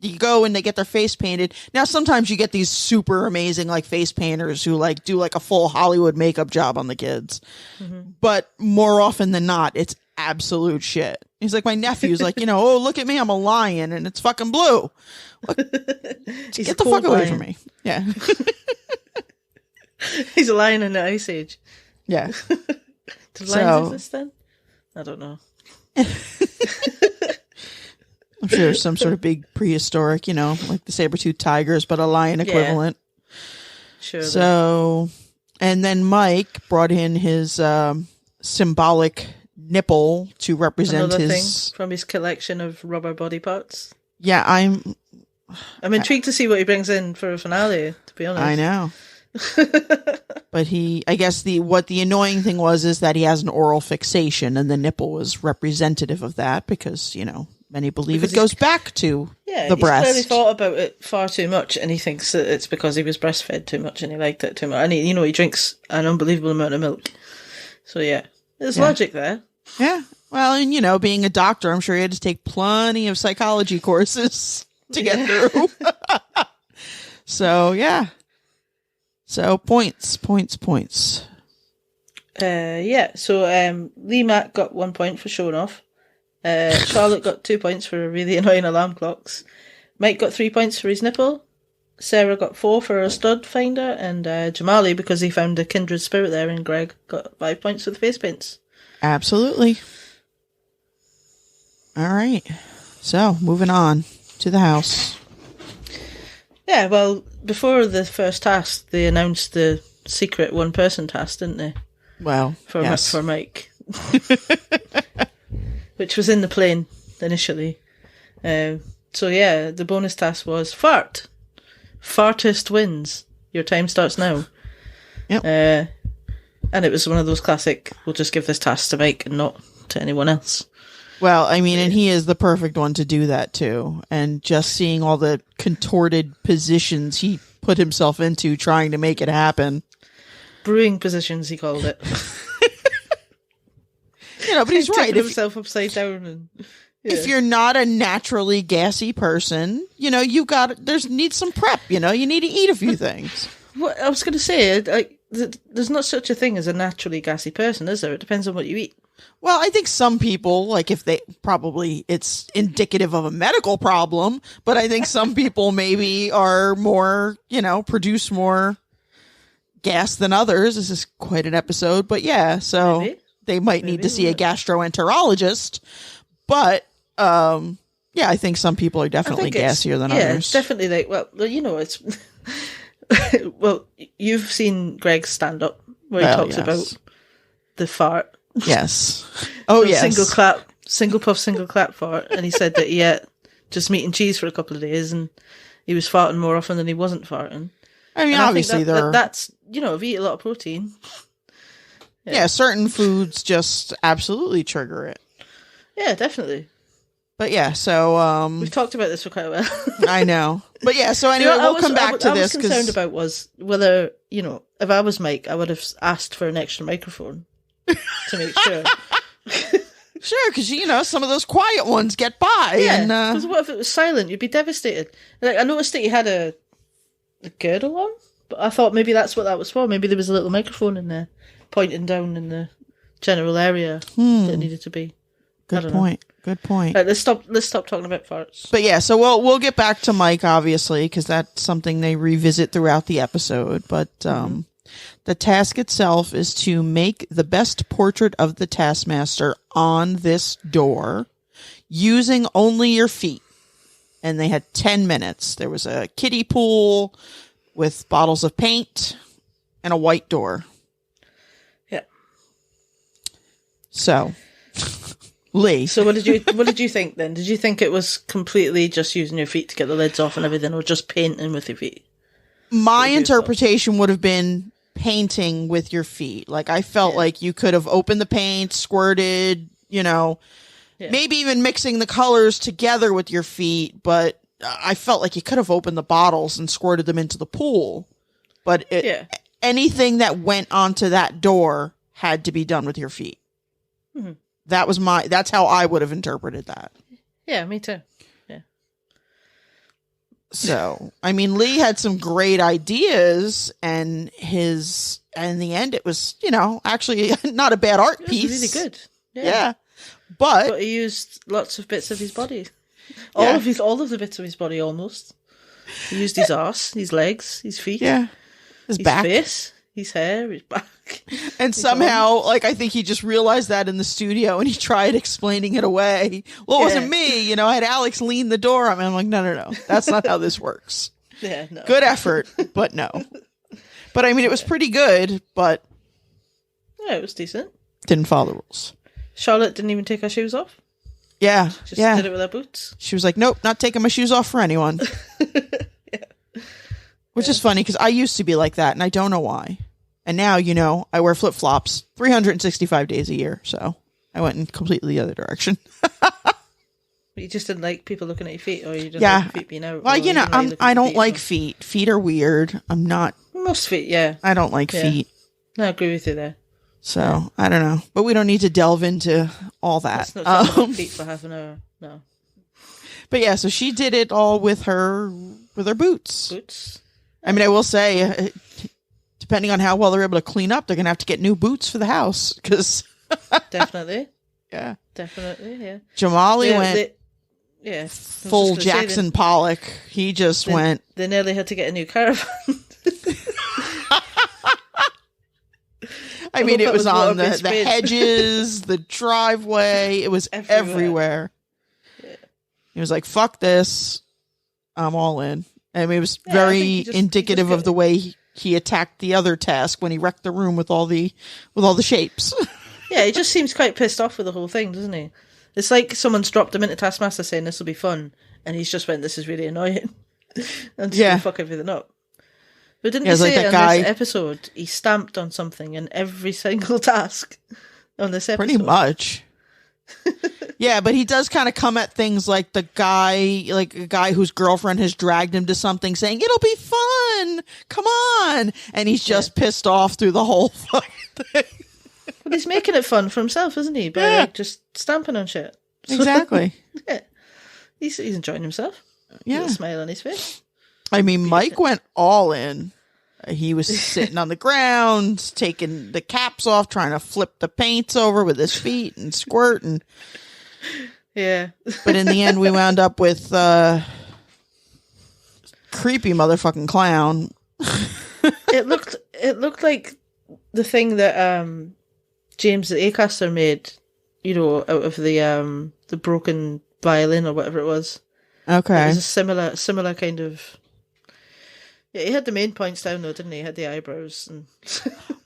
you go and they get their face painted. Now, sometimes you get these super amazing like face painters who like do like a full Hollywood makeup job on the kids. Mm-hmm. But more often than not, it's absolute shit. He's like, my nephew's like, oh, look at me. I'm a lion and it's fucking blue. Look, get the fuck away from me. Yeah. He's a lion in the Ice Age. Yeah. Did lions exist then? I don't know. I'm sure there's some sort of big prehistoric, like the saber-toothed tigers, but a lion equivalent. Yeah. Sure. So, and then Mike brought in his symbolic nipple to represent another his thing from his collection of rubber body parts. Yeah, I'm intrigued to see what he brings in for a finale, to be honest. I know. But I guess the annoying thing is that he has an oral fixation and the nipple was representative of that because, many believe it goes back to the breast. He's clearly thought about it far too much and he thinks that it's because he was breastfed too much and he liked it too much. And he drinks an unbelievable amount of milk. So yeah, there's logic there. Yeah. Well, and being a doctor, I'm sure he had to take plenty of psychology courses to get through. So yeah. So points. So Lee Mack got 1 point for showing off. Charlotte got 2 points for really annoying alarm clocks. Mike got 3 points for his nipple. Sarah got 4 for a stud finder. And Jamali, because he found a kindred spirit there in Greg, got 5 points for the face paints. Absolutely. All right. So, moving on to the house. Yeah, well, before the first task, they announced the secret one-person task, didn't they? Well, for Mike. Which was in the plane initially. So yeah, the bonus task was fart. Fartist wins. Your time starts now. Yep. And it was one of those classic, we'll just give this task to Mike and not to anyone else. Well, and he is the perfect one to do that too. And just seeing all the contorted positions he put himself into trying to make it happen. Brewing positions, he called it. But he's right. If himself upside down and if you're not a naturally gassy person, needs some prep. You need to eat a few things. What I was going to say, there's not such a thing as a naturally gassy person, is there? It depends on what you eat. Well, I think some people, like if they it's indicative of a medical problem, but I think some people maybe are more, produce more gas than others. This is quite an episode, but yeah, so maybe. They might need to see a gastroenterologist, but I think some people are definitely gassier than others. It's definitely it's well, you've seen Greg's stand-up where he talks about the fart. Yes. Oh, yes. Single puff, single clap fart. And he said that he ate just meat and cheese for a couple of days and he was farting more often than he wasn't farting. I mean, obviously that's, if you eat a lot of protein. Yeah, certain foods just absolutely trigger it. Yeah, definitely. But yeah, so we've talked about this for quite a while. I know. But yeah, so anyway, we'll come back to this. What I was concerned about was whether, if I was Mike, I would have asked for an extra microphone to make sure. Sure, because, some of those quiet ones get by. Yeah, because what if it was silent? You'd be devastated. Like, I noticed that you had a girdle on, but I thought maybe that's what that was for. Maybe there was a little microphone in there pointing down in the general area that needed to be. Good point. Right, let's stop talking about farts. But yeah, so we'll get back to Mike, obviously, because that's something they revisit throughout the episode. But the task itself is to make the best portrait of the Taskmaster on this door using only your feet. And they had 10 minutes. There was a kiddie pool with bottles of paint and a white door. Yeah. So... Lee. So what did you think then? Did you think it was completely just using your feet to get the lids off and everything, or just painting with your feet? My interpretation would have been painting with your feet. Like, I felt like you could have opened the paint, squirted, maybe even mixing the colors together with your feet, but I felt like you could have opened the bottles and squirted them into the pool. But anything that went onto that door had to be done with your feet. Mm-hmm. That's how I would have interpreted that. Yeah, me too. Yeah. So, I mean, Lee had some great ideas, and in the end, it was, actually not a bad art piece. It was really good. Yeah. But he used lots of bits of his body. All of the bits of his body, almost. He used his arse, his legs, his feet. Yeah. His back. Face, his hair, his back. And somehow, I think he just realized that in the studio, and he tried explaining it away. Well, it wasn't me, I had Alex lean the door. I'm like, no. That's not how this works. Yeah, no. Good effort, but no. But, I mean, it was pretty good, but... Yeah, it was decent. Didn't follow the rules. Charlotte didn't even take her shoes off? Yeah. Just did it with her boots? She was like, nope, not taking my shoes off for anyone. Which is funny, because I used to be like that, and I don't know why. And now, I wear flip-flops 365 days a year, so I went in completely the other direction. But you just didn't like people looking at your feet, or you didn't like your feet being out? Well, I don't like feet. Feet are weird. I'm not... Most feet, yeah. I don't like feet. No, I agree with you there. So, I don't know. But we don't need to delve into all that. Let's not talk about feet for half an hour, no. But yeah, so she did it all with her boots. Boots? I mean, I will say, depending on how well they're able to clean up, they're going to have to get new boots for the house. Because Definitely. Yeah. Definitely, yeah. Jamali went full Jackson Pollock. He just went... They nearly had to get a new caravan. I mean, it was on the hedges, the driveway. It was everywhere. Yeah. He was like, fuck this. I'm all in. I mean, it was very indicative of the way he attacked the other task when he wrecked the room with all the shapes. Yeah, he just seems quite pissed off with the whole thing, doesn't he? It's like someone's dropped him into Taskmaster saying this will be fun, and he's just went, this is really annoying. And just gonna fuck everything up. But didn't he say in this episode, he stamped on something in every single task on this episode? Pretty much. Yeah, but he does kind of come at things like a guy whose girlfriend has dragged him to something saying, it'll be fun, come on. And he's just pissed off through the whole fucking thing. But he's making it fun for himself, isn't he? By just stamping on shit. Exactly. Yeah. He's enjoying himself. Yeah. A smile on his face. I mean, Mike went all in. He was sitting on the ground, taking the caps off, trying to flip the paints over with his feet and squirt. Yeah. But in the end, we wound up with creepy motherfucking clown. It looked like the thing that James the Acaster made, out of the broken violin or whatever it was. Okay. It was a similar kind of... Yeah, he had the main points down though, didn't he? He had the eyebrows. And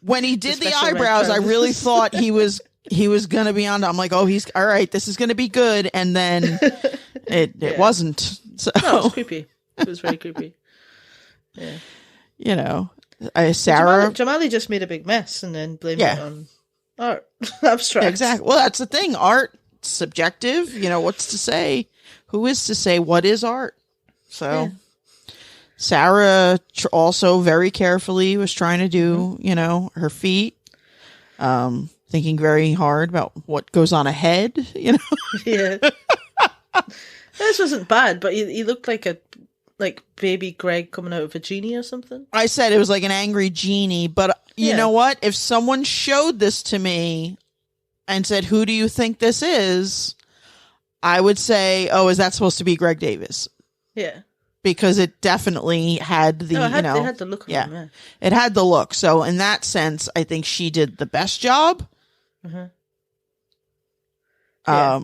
when he did the eyebrows, I really thought he was going to be on. I'm like, oh, he's all right. This is going to be good. And then it wasn't. So no, it was creepy. It was very creepy. Yeah. Sarah. Jamali just made a big mess and then blamed it on art. Abstract. Exactly. Well, that's the thing. Art, subjective. What's to say? Who is to say what is art? So. Yeah. Sarah also very carefully was trying to do, her feet, thinking very hard about what goes on ahead, Yeah. This wasn't bad, but he looked like baby Greg coming out of a genie or something. I said it was like an angry genie, but you know what? If someone showed this to me and said, who do you think this is? I would say, oh, is that supposed to be Greg Davis? Yeah. Because it definitely had the, it had the look of him, yeah. It had the look. So in that sense, I think she did the best job. Mm-hmm. Yeah.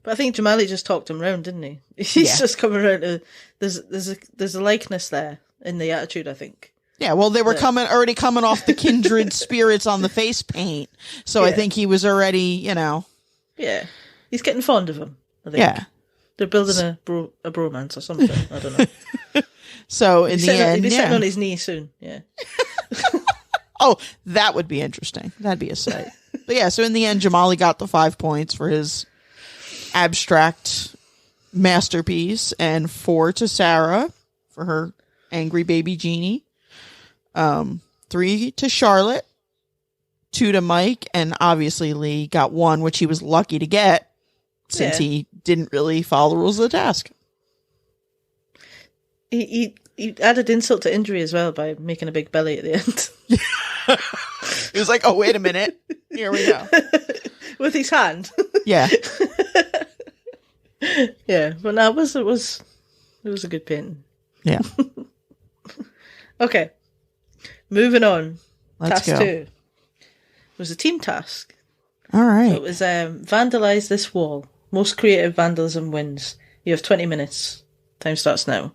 But I think Jamali just talked him round, didn't he? He's just coming around to, there's a likeness there in the attitude, I think. Yeah, well, they were already coming off the kindred spirits on the face paint. So I think he was already, Yeah. He's getting fond of him, I think. Yeah. They're building a bromance or something. I don't know. So in the end, he'll be sitting on his knee soon. Yeah. Oh, that would be interesting. That'd be a sight. But yeah, so in the end, Jamali got the 5 points for his abstract masterpiece, and 4 to Sarah for her angry baby genie. 3 to Charlotte, 2 to Mike, and obviously Lee got 1, which he was lucky to get since he didn't really follow the rules of the task. He added insult to injury as well by making a big belly at the end. He was like, oh, wait a minute. Here we go. With his hand. Yeah. Yeah, but no, it was a good painting. Yeah. Okay. Moving on. Let's task go. 2. It was a team task. All right. So it was vandalize this wall. Most creative vandalism wins. You have 20 minutes. Time starts now.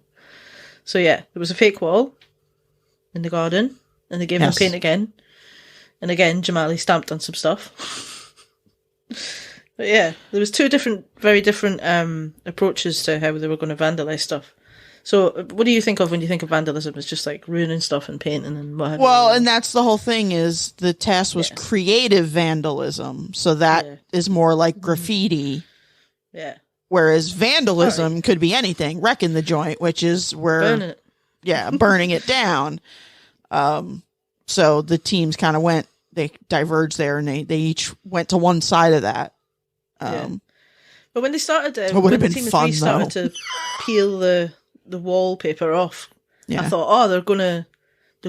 So yeah, there was a fake wall in the garden, and they gave him paint again. And again, Jamali stamped on some stuff. But yeah, there was 2 very different approaches to how they were going to vandalize stuff. So what do you think of when you think of vandalism? It's just like ruining stuff and painting and what have you. Well, and that's the whole thing is the task was creative vandalism. So that is more like graffiti. Yeah. Whereas vandalism could be anything, wrecking the joint, which is where, burning it. Yeah, burning it down. So the teams kind of they diverged there, and they each went to one side of that. But when they started, it would have been team fun, of 3 started to peel the wallpaper off, I thought, they're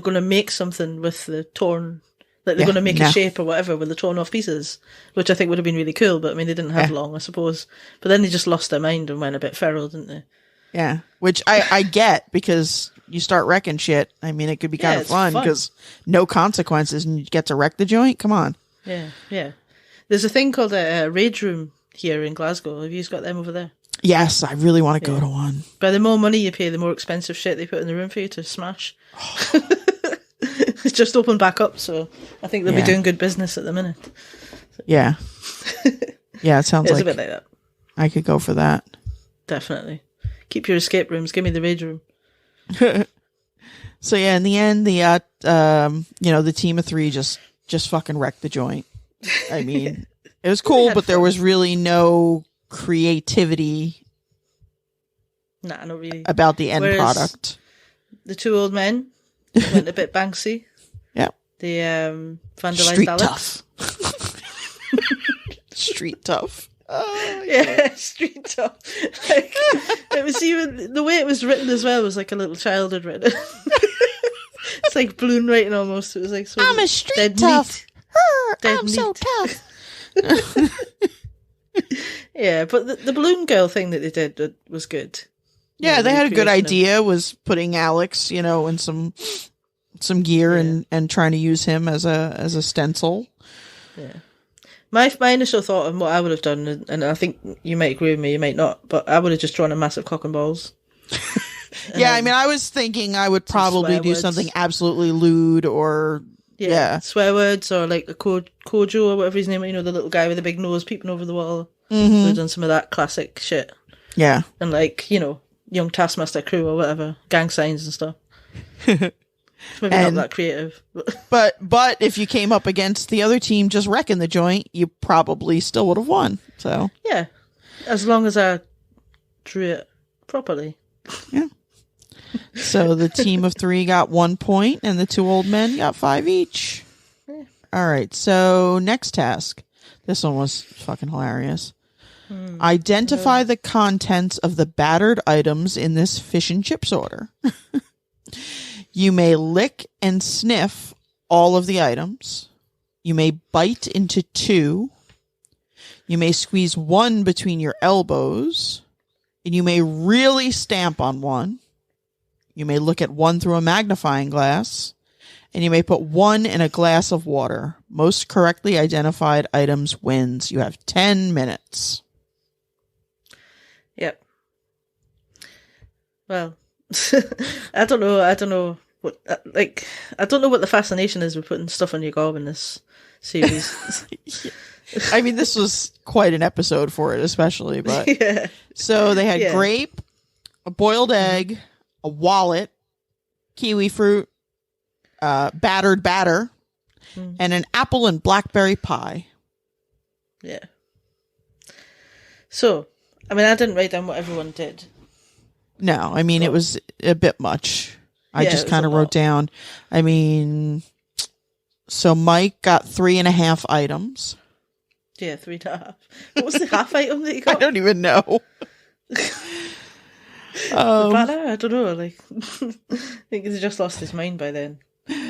gonna make something with the torn. Like they're going to make a shape or whatever with the torn off pieces, which I think would have been really cool, but I mean, they didn't have long, I suppose. But then they just lost their mind and went a bit feral, didn't they? Yeah, which I get, because you start wrecking shit. I mean, it could be kind of fun because no consequences and you get to wreck the joint. Come on. Yeah, yeah. There's a thing called a rage room here in Glasgow. Have you got them over there? Yes, I really want to go to one. But the more money you pay, the more expensive shit they put in the room for you to smash. It's just opened back up, so I think they'll be doing good business at the minute. Yeah. Yeah, it sounds it's a bit like that. I could go for that. Definitely. Keep your escape rooms. Give me the rage room. So yeah, in the end, the team of 3 just fucking wrecked the joint. I mean, it was cool, but there was really no creativity not really about the end product. The 2 old men went a bit Banksy. Yeah. They vandalized Street Alex. Tough. Street tough. Street tough. Like, it was even the way it was written as well was like a little child had written it. It's like balloon writing almost. It was like I'm a street tough. I'm so tough. Yeah, but the balloon girl thing that they did was good. Yeah, they had a good idea. Was putting Alex, in some gear and trying to use him as a stencil. Yeah. My initial thought on what I would have done, and I think you might agree with me, you might not, but I would have just drawn a massive cock and balls. Yeah, I mean, I was thinking I would probably do something absolutely lewd or swear words, or like a Kojo or whatever his name, the little guy with the big nose peeping over the wall. Mm-hmm. They've done some of that classic shit. Yeah, and like young Taskmaster crew or whatever, gang signs and stuff. Maybe not that creative. But if you came up against the other team just wrecking the joint, you probably still would have won. So yeah, as long as I drew it properly. Yeah. So the team of 3 got 1 point, and the 2 old men got 5 each. Yeah. All right. So next task. This one was fucking hilarious. Identify the contents of the battered items in this fish and chips order. You may lick and sniff all of the items. You may bite into 2. You may squeeze 1 between your elbows. And you may really stamp on 1. You may look at 1 through a magnifying glass. And you may put 1 in a glass of water. Most correctly identified items wins. You have 10 minutes. Yep. Well, I don't know what I don't know what the fascination is with putting stuff on your gob in this series. I mean, this was quite an episode for it, especially. But Yeah. so they had grape, a boiled egg, a wallet, kiwi fruit, battered batter, and an apple and blackberry pie. Yeah. So, I mean, I didn't write down what everyone did. No, I mean, it was a bit much. I Yeah, just it was kind of a lot. wrote down, I mean, so Mike got 3.5 items. Yeah, 3.5. What was the half item that you I got? don't even know. The batter? I don't know. Like, I think he's just lost his mind by then.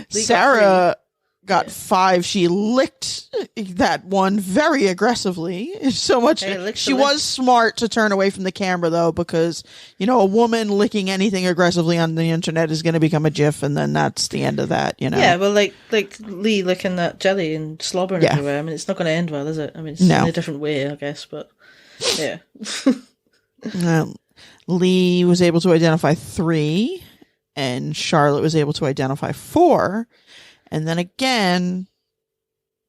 Sarah got 5. She licked that one very aggressively. So much. Hey, She was smart to turn away from the camera, though, because, you know, a woman licking anything aggressively on the internet is going to become a GIF, and then that's the end of that, you know? Yeah, well, like Lee licking that jelly and slobbering everywhere. I mean, it's not going to end well, is it? I mean, it's in a different way, I guess, but yeah. Lee was able to identify 3, and Charlotte was able to identify 4. And then again,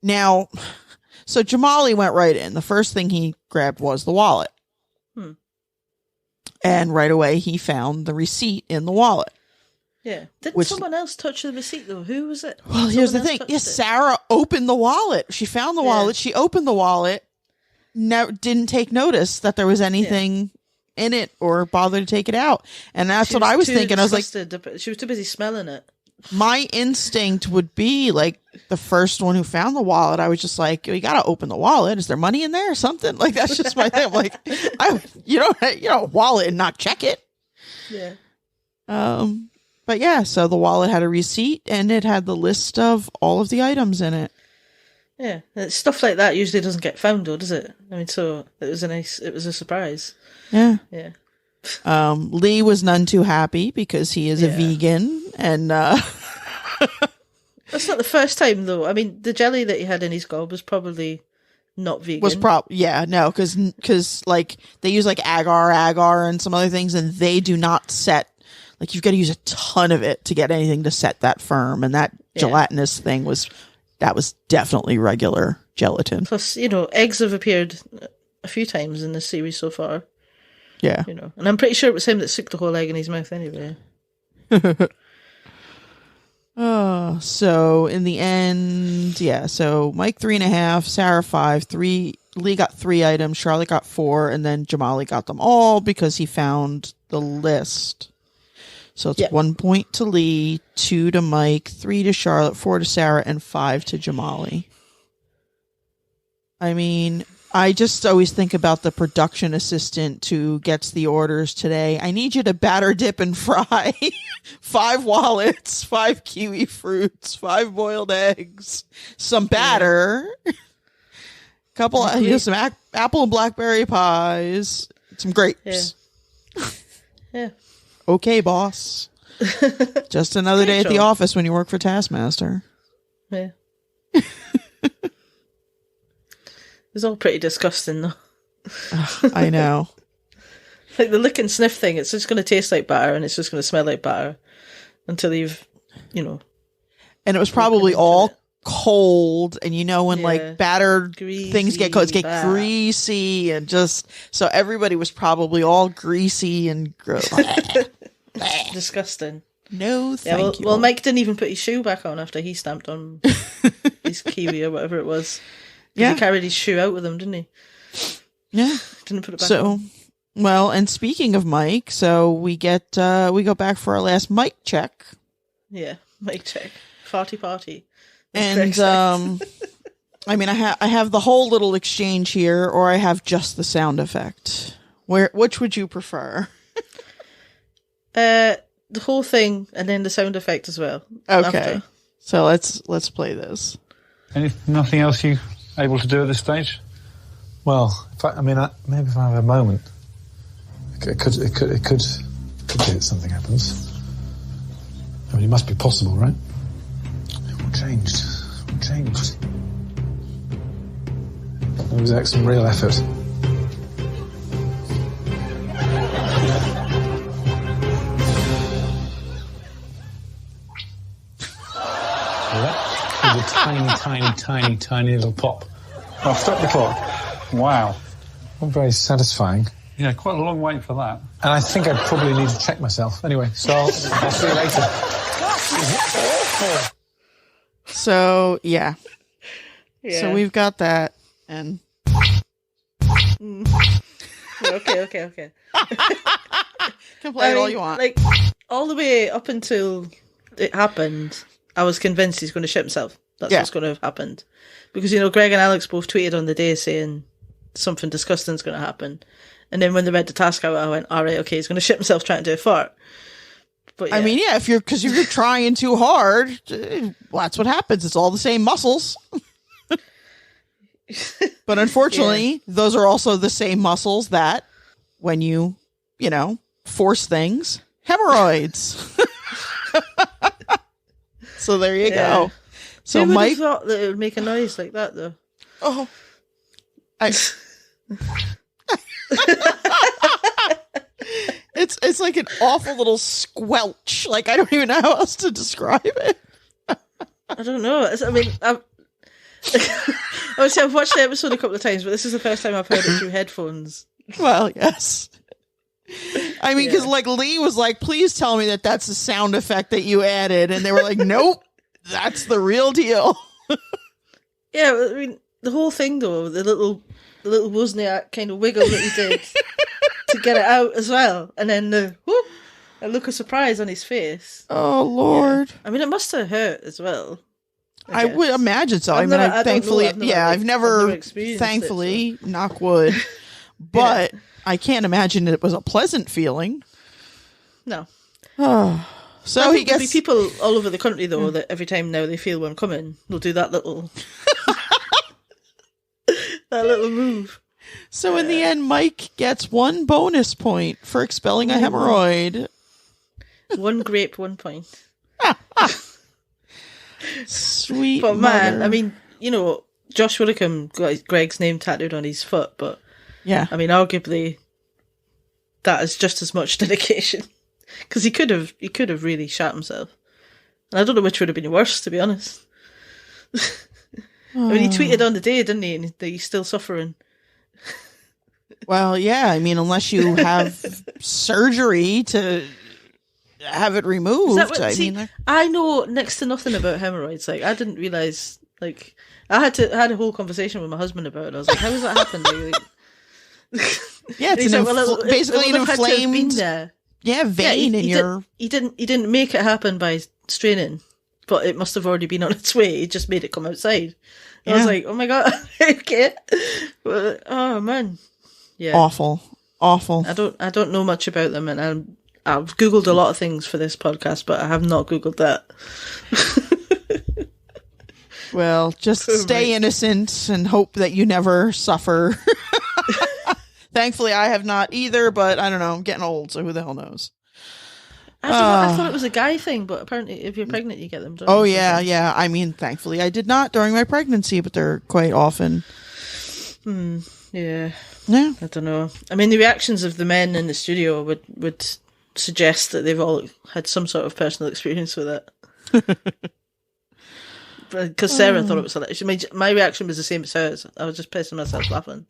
now, so Jamali went right in. The first thing he grabbed was the wallet. And right away, he found the receipt in the wallet. Yeah. Didn't someone else touch the receipt, though? Who was it? Well, here's the thing. Yes, Sarah opened the wallet. She found the wallet. She opened the wallet. Didn't take notice that there was anything in it or bother to take it out. And that's what I was thinking. I was like, she was too busy smelling it. My instinct would be like the first one who found the wallet. I was just like, you got to open the wallet. Is there money in there or something? Like, that's just my thing. I'm like, you don't wallet and not check it. Yeah. But yeah, so the wallet had a receipt and it had the list of all of the items in it. Yeah. Stuff like that usually doesn't get found, though, does it? I mean, so it was a surprise. Yeah. Yeah. Lee was none too happy because he is a vegan, and that's not the first time, though. I mean, the jelly that he had in his gob was probably not vegan. Because like they use like agar and some other things, and they do not set, like, you've got to use a ton of it to get anything to set that firm, and that gelatinous thing was definitely regular gelatin. Plus, you know, eggs have appeared a few times in this series so far. Yeah. You know, and I'm pretty sure it was him that stuck the whole egg in his mouth anyway. So in the end, so Mike 3.5, Sarah 5, Lee got 3 items, Charlotte got 4, and then Jamali got them all because he found the list. So it's 1 point to Lee, 2 to Mike, 3 to Charlotte, 4 to Sarah, and 5 to Jamali. I mean, I just always think about the production assistant who gets the orders today. I need you to batter, dip, and fry 5 wallets, 5 kiwi fruits, 5 boiled eggs, some batter, some apple and blackberry pies, some grapes. Yeah. Okay, boss. Just another day at the office when you work for Taskmaster. Yeah. It's all pretty disgusting, though. I know. Like the lick and sniff thing, it's just going to taste like batter and it's just going to smell like batter until you've, you know. And it was probably all cold, and you know when like battered things get cold, it's get greasy and just, so everybody was probably all greasy and gross. Disgusting. No, thank you. Well, Mike didn't even put his shoe back on after he stamped on his kiwi or whatever it was. Yeah, he carried his shoe out with him, didn't he? Yeah, didn't put it back on. Well, and speaking of Mike, so we go back for our last Mike check. Yeah, Mike check, farty party, and I mean, I have the whole little exchange here, or I have just the sound effect. Which would you prefer? The whole thing, and then the sound effect as well. Okay, so let's play this. Nothing else you able to do at this stage? Well, maybe if I have a moment, it could be that something happens. I mean, it must be possible, right? What changed? It was some real effort. That was a tiny little pop. I'll stop the clock. Wow. Not very satisfying. Yeah, quite a long wait for that. And I think I probably need to check myself. Anyway, so I'll see you later. So, yeah. So we've got that, and... Okay. Complain all you want. Like, all the way up until it happened, I was convinced he's going to shit himself. That's what's going to have happened. Because, Greg and Alex both tweeted on the day saying something disgusting's going to happen. And then when they read the task out, I went, all right, okay, he's going to shit himself trying to do a fart. But I mean, if you're trying too hard, well, that's what happens. It's all the same muscles. But unfortunately, those are also the same muscles that when you force things, hemorrhoids. So there you go. So who would Mike have thought that it would make a noise like that, though? Oh, it's like an awful little squelch. Like, I don't even know how else to describe it. I don't know. Obviously, I've watched the episode a couple of times, but this is the first time I've heard it through headphones. Well, yes. I mean, because Lee was like, please tell me that that's a sound effect that you added. And they were like, nope, that's the real deal. Yeah, I mean, the whole thing, though, the little Wozniak kind of wiggle that he did to get it out as well. And then the whoop, a look of surprise on his face. Oh, Lord. Yeah. I mean, it must have hurt as well. I would imagine so. I've never, thankfully, knock wood, but I can't imagine it was a pleasant feeling. No. So he gets... There'll be people all over the country, though, that every time now they feel one coming, they'll do that little... that little move. So in the end, Mike gets 1 bonus point for expelling a hemorrhoid. 1 grape, 1 point. Sweet But man, mother. I mean, Josh Widdicombe got Greg's name tattooed on his foot, but yeah, I mean, arguably that is just as much dedication, because he could have really shot himself, and I don't know which would have been worse, to be honest. I mean, he tweeted on the day, didn't he, and that he's still suffering. Well, yeah, I mean, unless you have surgery to have it removed. I know next to nothing about hemorrhoids. Like, I didn't realise, like, I had a whole conversation with my husband about it. I was like, how does that happen? Yeah, it's basically an inflamed vein in your... He didn't make it happen by straining, but it must have already been on its way. He just made it come outside. I was like, oh my God, okay. Oh man. Yeah. Awful. I don't know much about them, and I've Googled a lot of things for this podcast, but I have not Googled that. Well, just stay innocent and hope that you never suffer. Thankfully, I have not either, but I don't know. I'm getting old, so who the hell knows? I thought it was a guy thing, but apparently if you're pregnant, you get them done. Oh, yeah. I mean, thankfully, I did not during my pregnancy, but they're quite often. Yeah. Yeah. I don't know. I mean, the reactions of the men in the studio would suggest that they've all had some sort of personal experience with it. Because Sarah thought it was hilarious. I mean, my reaction was the same as hers. I was just pissing myself laughing.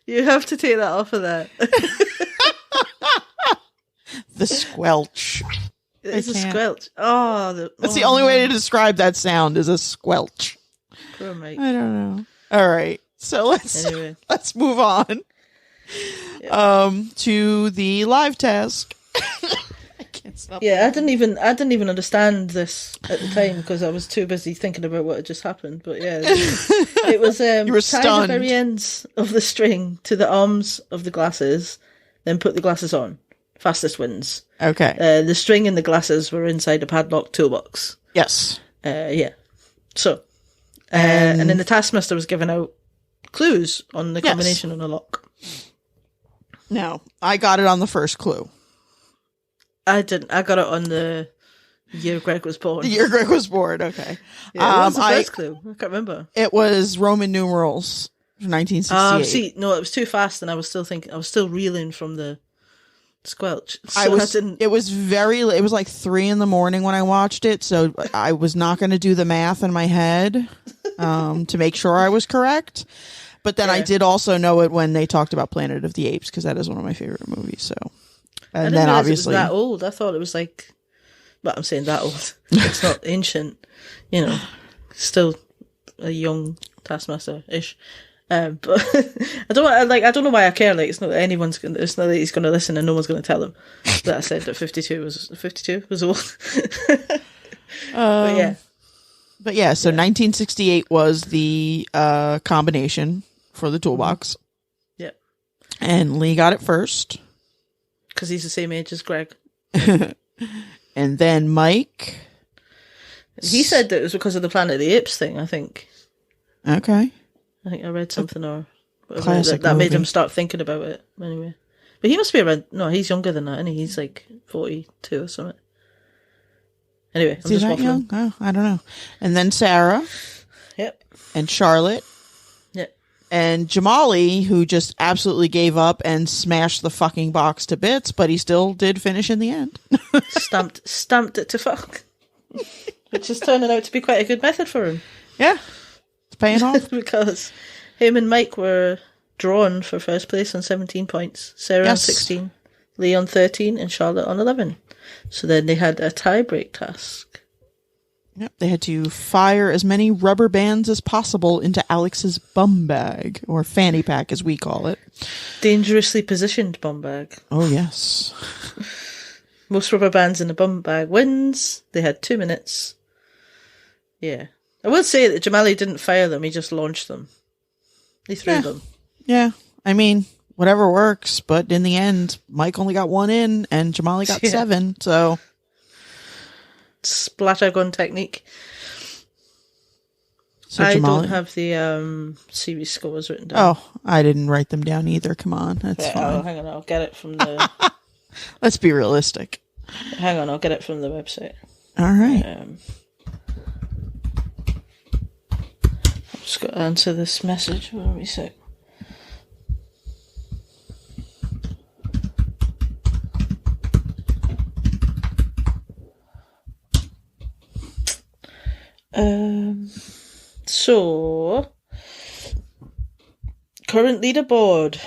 You have to take that off of that. The squelch. It's a squelch. Oh, that's the only way to describe that sound, is a squelch. Poor Mike. I don't know. All right, so let's move on to the live task. I can't stop. Yeah, I didn't even understand this at the time because I was too busy thinking about what had just happened. But yeah, it was you were tie stunned. the very ends of the string to the arms of the glasses, then put the glasses on. Fastest wins. Okay. The string and the glasses were inside a padlock toolbox. Yes. Yeah. So, and then the taskmaster was giving out clues on the combination on the lock. Now, I got it on the first clue. I didn't. I got it on the year Greg was born. The year Greg was born, okay. Yeah, what was the first clue? I can't remember. It was Roman numerals from 1968. No, it was too fast and I was still reeling from the squelch. So it was like 3 a.m. when I watched it, so I was not going to do the math in my head. to make sure I was correct. But then I did also know it when they talked about Planet of the Apes, because that is one of my favorite movies. So, and I didn't then realize obviously it was that old. I thought it was like, well, I'm saying that old. It's not ancient, you know, still a young Taskmaster-ish. But I don't know why I care. Like, it's not that it's not that he's going to listen and no one's going to tell him that I said that 52 was old. But yeah, so 1968 was the combination for the toolbox. Yeah. And Lee got it first. Because he's the same age as Greg. And then Mike. He said that it was because of the Planet of the Apes thing, I think. Okay. I think I read something or whatever Classic that made movie. him start thinking about it anyway. But he must be around, no, he's younger than that, isn't he? He's like 42 or something. Anyway, Is he that young? Oh, I don't know. And then Sarah. Yep. And Charlotte. Yep. And Jamali, who just absolutely gave up and smashed the fucking box to bits, but he still did finish in the end. Stamped it to fuck. Which is turning out to be quite a good method for him. Yeah. It's paying off. Because him and Mike were drawn for first place on 17 points. Sarah on 16, Lee on 13, and Charlotte on 11. So then they had a tie-break task. Yep, they had to fire as many rubber bands as possible into Alex's bum bag, or fanny pack as we call it. Dangerously positioned bum bag. Oh, yes. Most rubber bands in the bum bag wins. They had 2 minutes. Yeah. I will say that Jamali didn't fire them, he just launched them. He threw them. Yeah, I mean, whatever works, but in the end, Mike only got 1 in, and Jamali got 7, so... Splattergun technique. So I Jamali... don't have the series scores written down. Oh, I didn't write them down either, come on, that's fine. Oh, hang on, I'll get it from the... Let's be realistic. Hang on, I'll get it from the website. All right. I've just got to answer this message. What are we saying? So current leaderboard.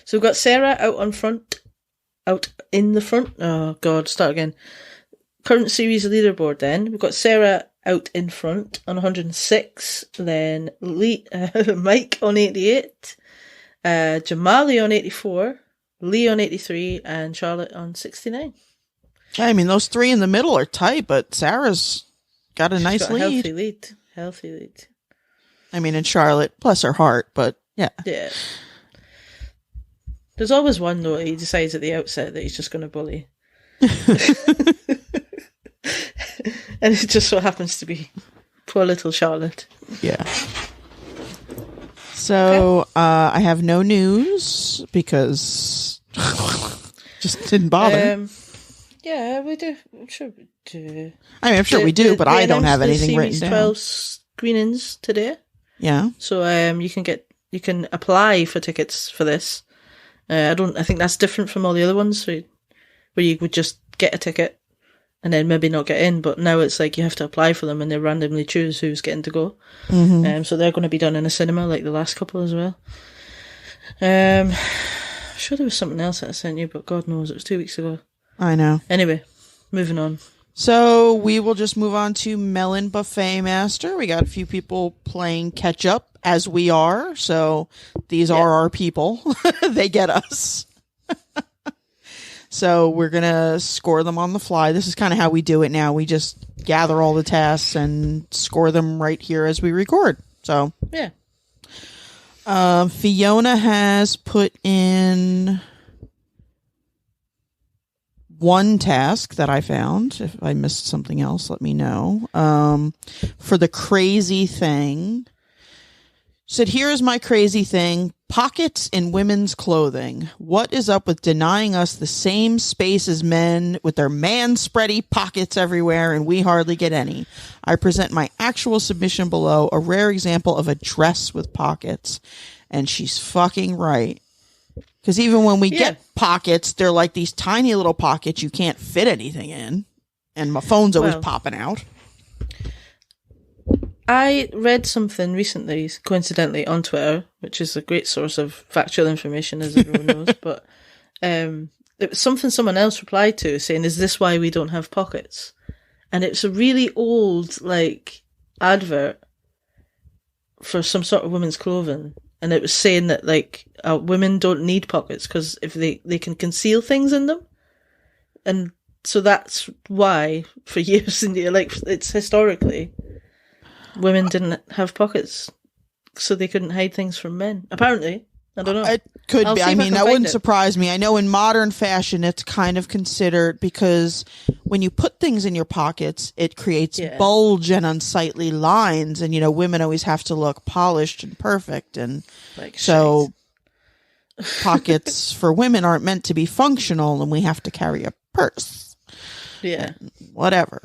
So we've got Sarah out in the front. Oh God, start again. Current series leaderboard then. We've got Sarah out in front on 106, then Mike on 88, Jamali on 84, Lee on 83, and Charlotte on 69. I mean, those 3 in the middle are tight, but Sarah's got a nice lead. Healthy lead. I mean, and Charlotte, bless her heart, but yeah. Yeah. There's always one, though, he decides at the outset that he's just going to bully. And it just so happens to be poor little Charlotte. Yeah. So, I have no news because just didn't bother. Yeah, we do. I'm sure we do. I mean, I'm sure we do, but I don't have anything written down. 12 screenings today. Yeah. So you can apply for tickets for this. I think that's different from all the other ones, where you would just get a ticket and then maybe not get in. But now it's like you have to apply for them, and they randomly choose who's getting to go. Mm-hmm. So they're going to be done in a cinema, like the last couple as well. I'm sure there was something else that I sent you, but God knows, it was 2 weeks ago. I know. Anyway, moving on. So we will just move on to Melon Buffet Master. We got a few people playing catch up, as we are. So these are our people. They get us. So we're going to score them on the fly. This is kind of how we do it now. We just gather all the tasks and score them right here as we record. So yeah. Fiona has put in 1 task that I found. If I missed something else, let me know. For the crazy thing. Said, here is my crazy thing. Pockets in women's clothing. What is up with denying us the same space as men with their man-spready pockets everywhere, and we hardly get any? I present my actual submission below, a rare example of a dress with pockets. And she's fucking right. Because even when we get pockets, they're like these tiny little pockets you can't fit anything in. And my phone's always popping out. I read something recently, coincidentally, on Twitter, which is a great source of factual information, as everyone knows, but it was something someone else replied to saying, is this why we don't have pockets? And it's a really old, like, advert for some sort of women's clothing. And it was saying that, like, women don't need pockets because if they can conceal things in them. And so that's why, for years, like, it's historically... women didn't have pockets, so they couldn't hide things from men. Apparently. I don't know. It could be. I mean, that wouldn't surprise me. I know in modern fashion, it's kind of considered because when you put things in your pockets, it creates bulge and unsightly lines. And, women always have to look polished and perfect. And like so pockets for women aren't meant to be functional and we have to carry a purse. Yeah. Whatever.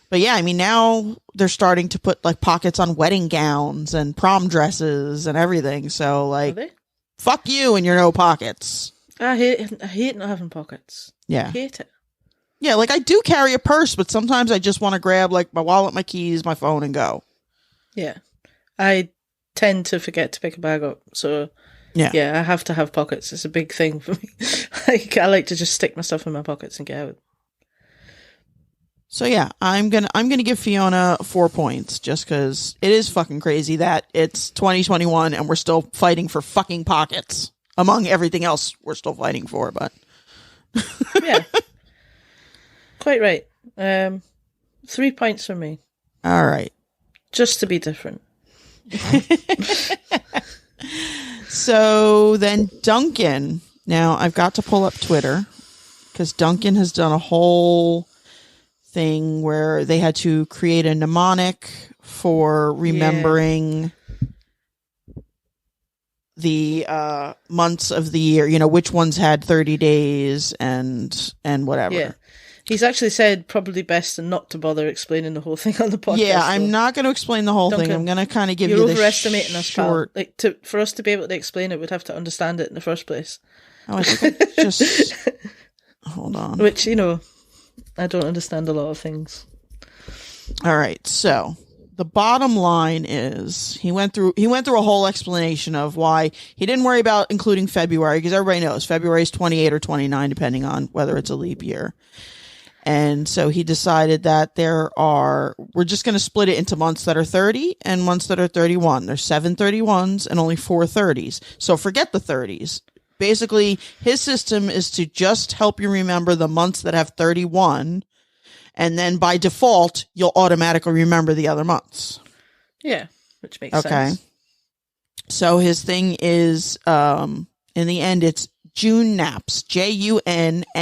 But yeah, I mean, now they're starting to put like pockets on wedding gowns and prom dresses and everything. So like, fuck you and your no pockets. I hate not having pockets. Yeah. I hate it. Yeah, like I do carry a purse, but sometimes I just want to grab like my wallet, my keys, my phone and go. Yeah. I tend to forget to pick a bag up. So yeah, I have to have pockets. It's a big thing for me. Like, I like to just stick my stuff in my pockets and get out. So yeah, I'm gonna give Fiona 4 points just because it is fucking crazy that it's 2021 and we're still fighting for fucking pockets among everything else we're still fighting for. But yeah, quite right. 3 points for me. All right, just to be different. So then Duncan. Now I've got to pull up Twitter because Duncan has done a whole thing where they had to create a mnemonic for remembering the months of the year, which ones had 30 days and whatever. Yeah. He's actually said probably best not to bother explaining the whole thing on the podcast. Yeah, I'm not going to explain the whole thing. I'm going to kind of give you the overestimating us, short... pal. Like, for us to be able to explain it, we'd have to understand it in the first place. Oh, I think I just... Hold on. Which, I don't understand a lot of things. All right, so the bottom line is he went through a whole explanation of why he didn't worry about including February because everybody knows February is 28 or 29 depending on whether it's a leap year. And so he decided that we're just going to split it into months that are 30 and months that are 31. There's 7 31s and only 4 30s. So forget the 30s. Basically, his system is to just help you remember the months that have 31, and then by default, you'll automatically remember the other months. Yeah, which makes sense. So his thing is, in the end, it's June naps, JUNNAPS.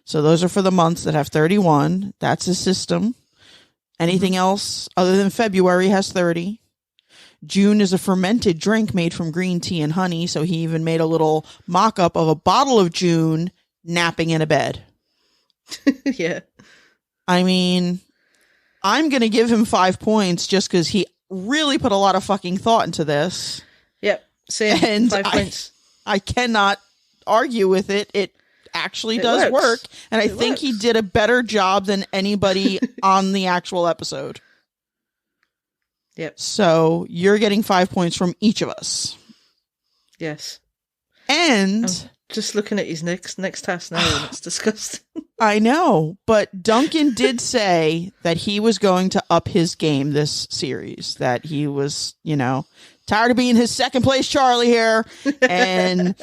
So those are for the months that have 31. That's his system. Anything else other than February has 30. June is a fermented drink made from green tea and honey, so he even made a little mock-up of a bottle of June napping in a bed. Yeah. I mean, I'm going to give him 5 points just because he really put a lot of fucking thought into this. Yep, same. And 5 points. I cannot argue with it. It actually does work, and I think he did a better job than anybody on the actual episode. Yep. So you're getting 5 points from each of us. Yes. And I'm just looking at his next task now, and it's disgusting. I know, but Duncan did say that he was going to up his game this series. That he was, tired of being his second place Charlie here, and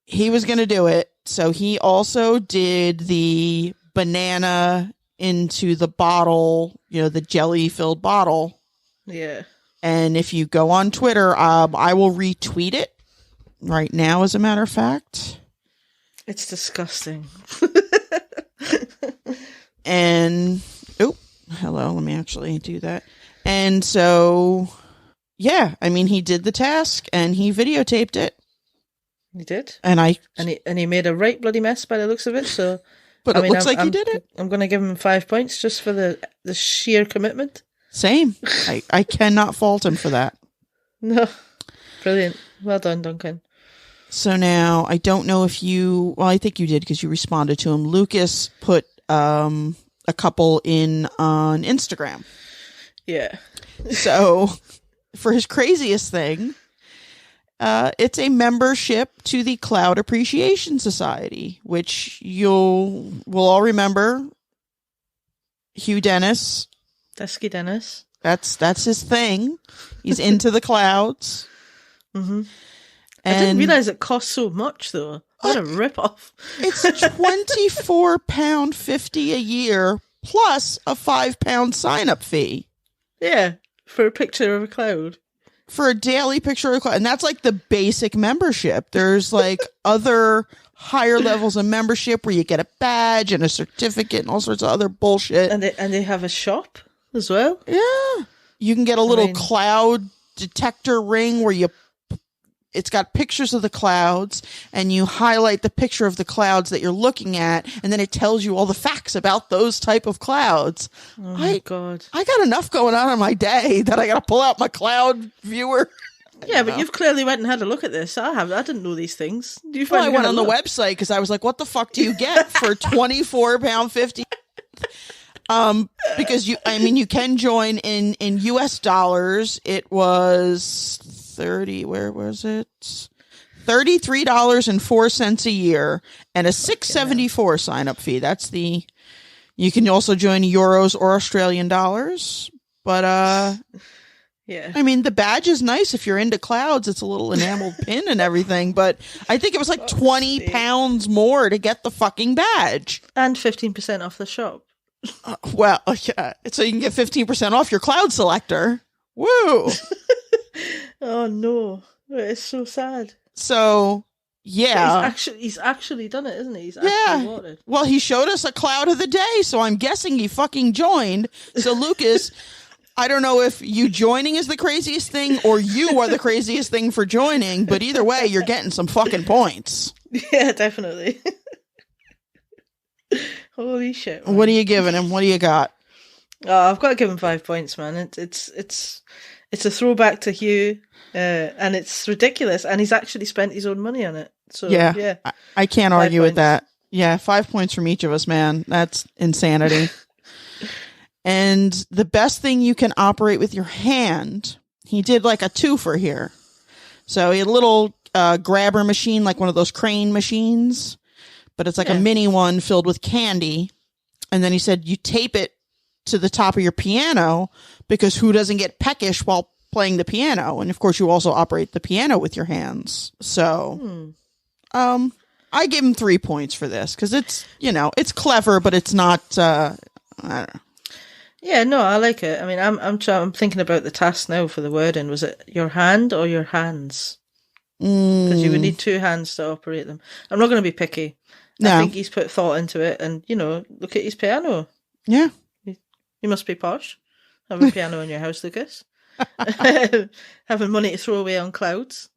he was going to do it. So he also did the banana into the bottle, the jelly-filled bottle. Yeah. And if you go on Twitter, I will retweet it right now, as a matter of fact. It's disgusting. And, hello, let me actually do that. And so, yeah, I mean, he did the task and he videotaped it. He did. And he made a right bloody mess by the looks of it, so... But it looks like he did it. I'm going to give him 5 points just for the sheer commitment. Same. I cannot fault him for that. No. Brilliant. Well done, Duncan. So now, I don't know if I think you did because you responded to him. Lucas put a a couple on Instagram. Yeah. So for his craziest thing, it's a membership to the Cloud Appreciation Society, which will all remember. Hugh Dennis. Dusky Dennis. That's his thing. He's into the clouds. Mm-hmm. I didn't realise it cost so much, though. What a rip-off. It's £24.50 a year plus a £5 sign-up fee. Yeah, for a picture of a cloud. For a daily picture of a cloud. And that's like the basic membership. There's like other higher levels of membership where you get a badge and a certificate and all sorts of other bullshit. And they have a shop as well? Yeah. You can get a little cloud detector ring where it's got pictures of the clouds and you highlight the picture of the clouds that you're looking at, and then it tells you all the facts about those type of clouds. Oh my God. I got enough going on in my day that I got to pull out my cloud viewer. Yeah, but you've clearly went and had a look at this. I didn't know these things. I went on the website because I was like, what the fuck do you get for £24.50? Because you can join in US dollars. It was $33.04 a year and a $6.74 sign up fee. You can also join euros or Australian dollars, but yeah. I mean, the badge is nice if you're into clouds. It's a little enameled pin and everything, but I think it was like £20 more to get the fucking badge. And 15% off the shop. Well, yeah. So you can get 15% off your cloud selector. Woo! Oh no, it's so sad. So yeah, he's actually done it, isn't he? He's actually wanted. Well, he showed us a cloud of the day, so I'm guessing he fucking joined. So Lucas, I don't know if you joining is the craziest thing or you are the craziest thing for joining, but either way, you're getting some fucking points. Yeah, definitely. Holy shit! Man. What are you giving him? What do you got? Oh, I've got to give him 5 points, man. It's a throwback to Hugh, and it's ridiculous. And he's actually spent his own money on it. So yeah, I can't argue with that. Yeah, 5 points from each of us, man. That's insanity. And the best thing you can operate with your hand, he did like a twofer here. So he had a little grabber machine, like one of those crane machines, but it's like a mini one filled with candy. And then he said you tape it to the top of your piano because who doesn't get peckish while playing the piano? And of course you also operate the piano with your hands. So, I give him 3 points for this because it's clever, but it's not, I don't know. Yeah, no, I like it. I mean, I'm thinking about the task now for the wording. Was it your hand or your hands? Because you would need 2 hands to operate them. I'm not going to be picky. No. I think he's put thought into it, and look at his piano. Yeah. You must be posh. Having a piano in your house, Lucas. Having money to throw away on clouds.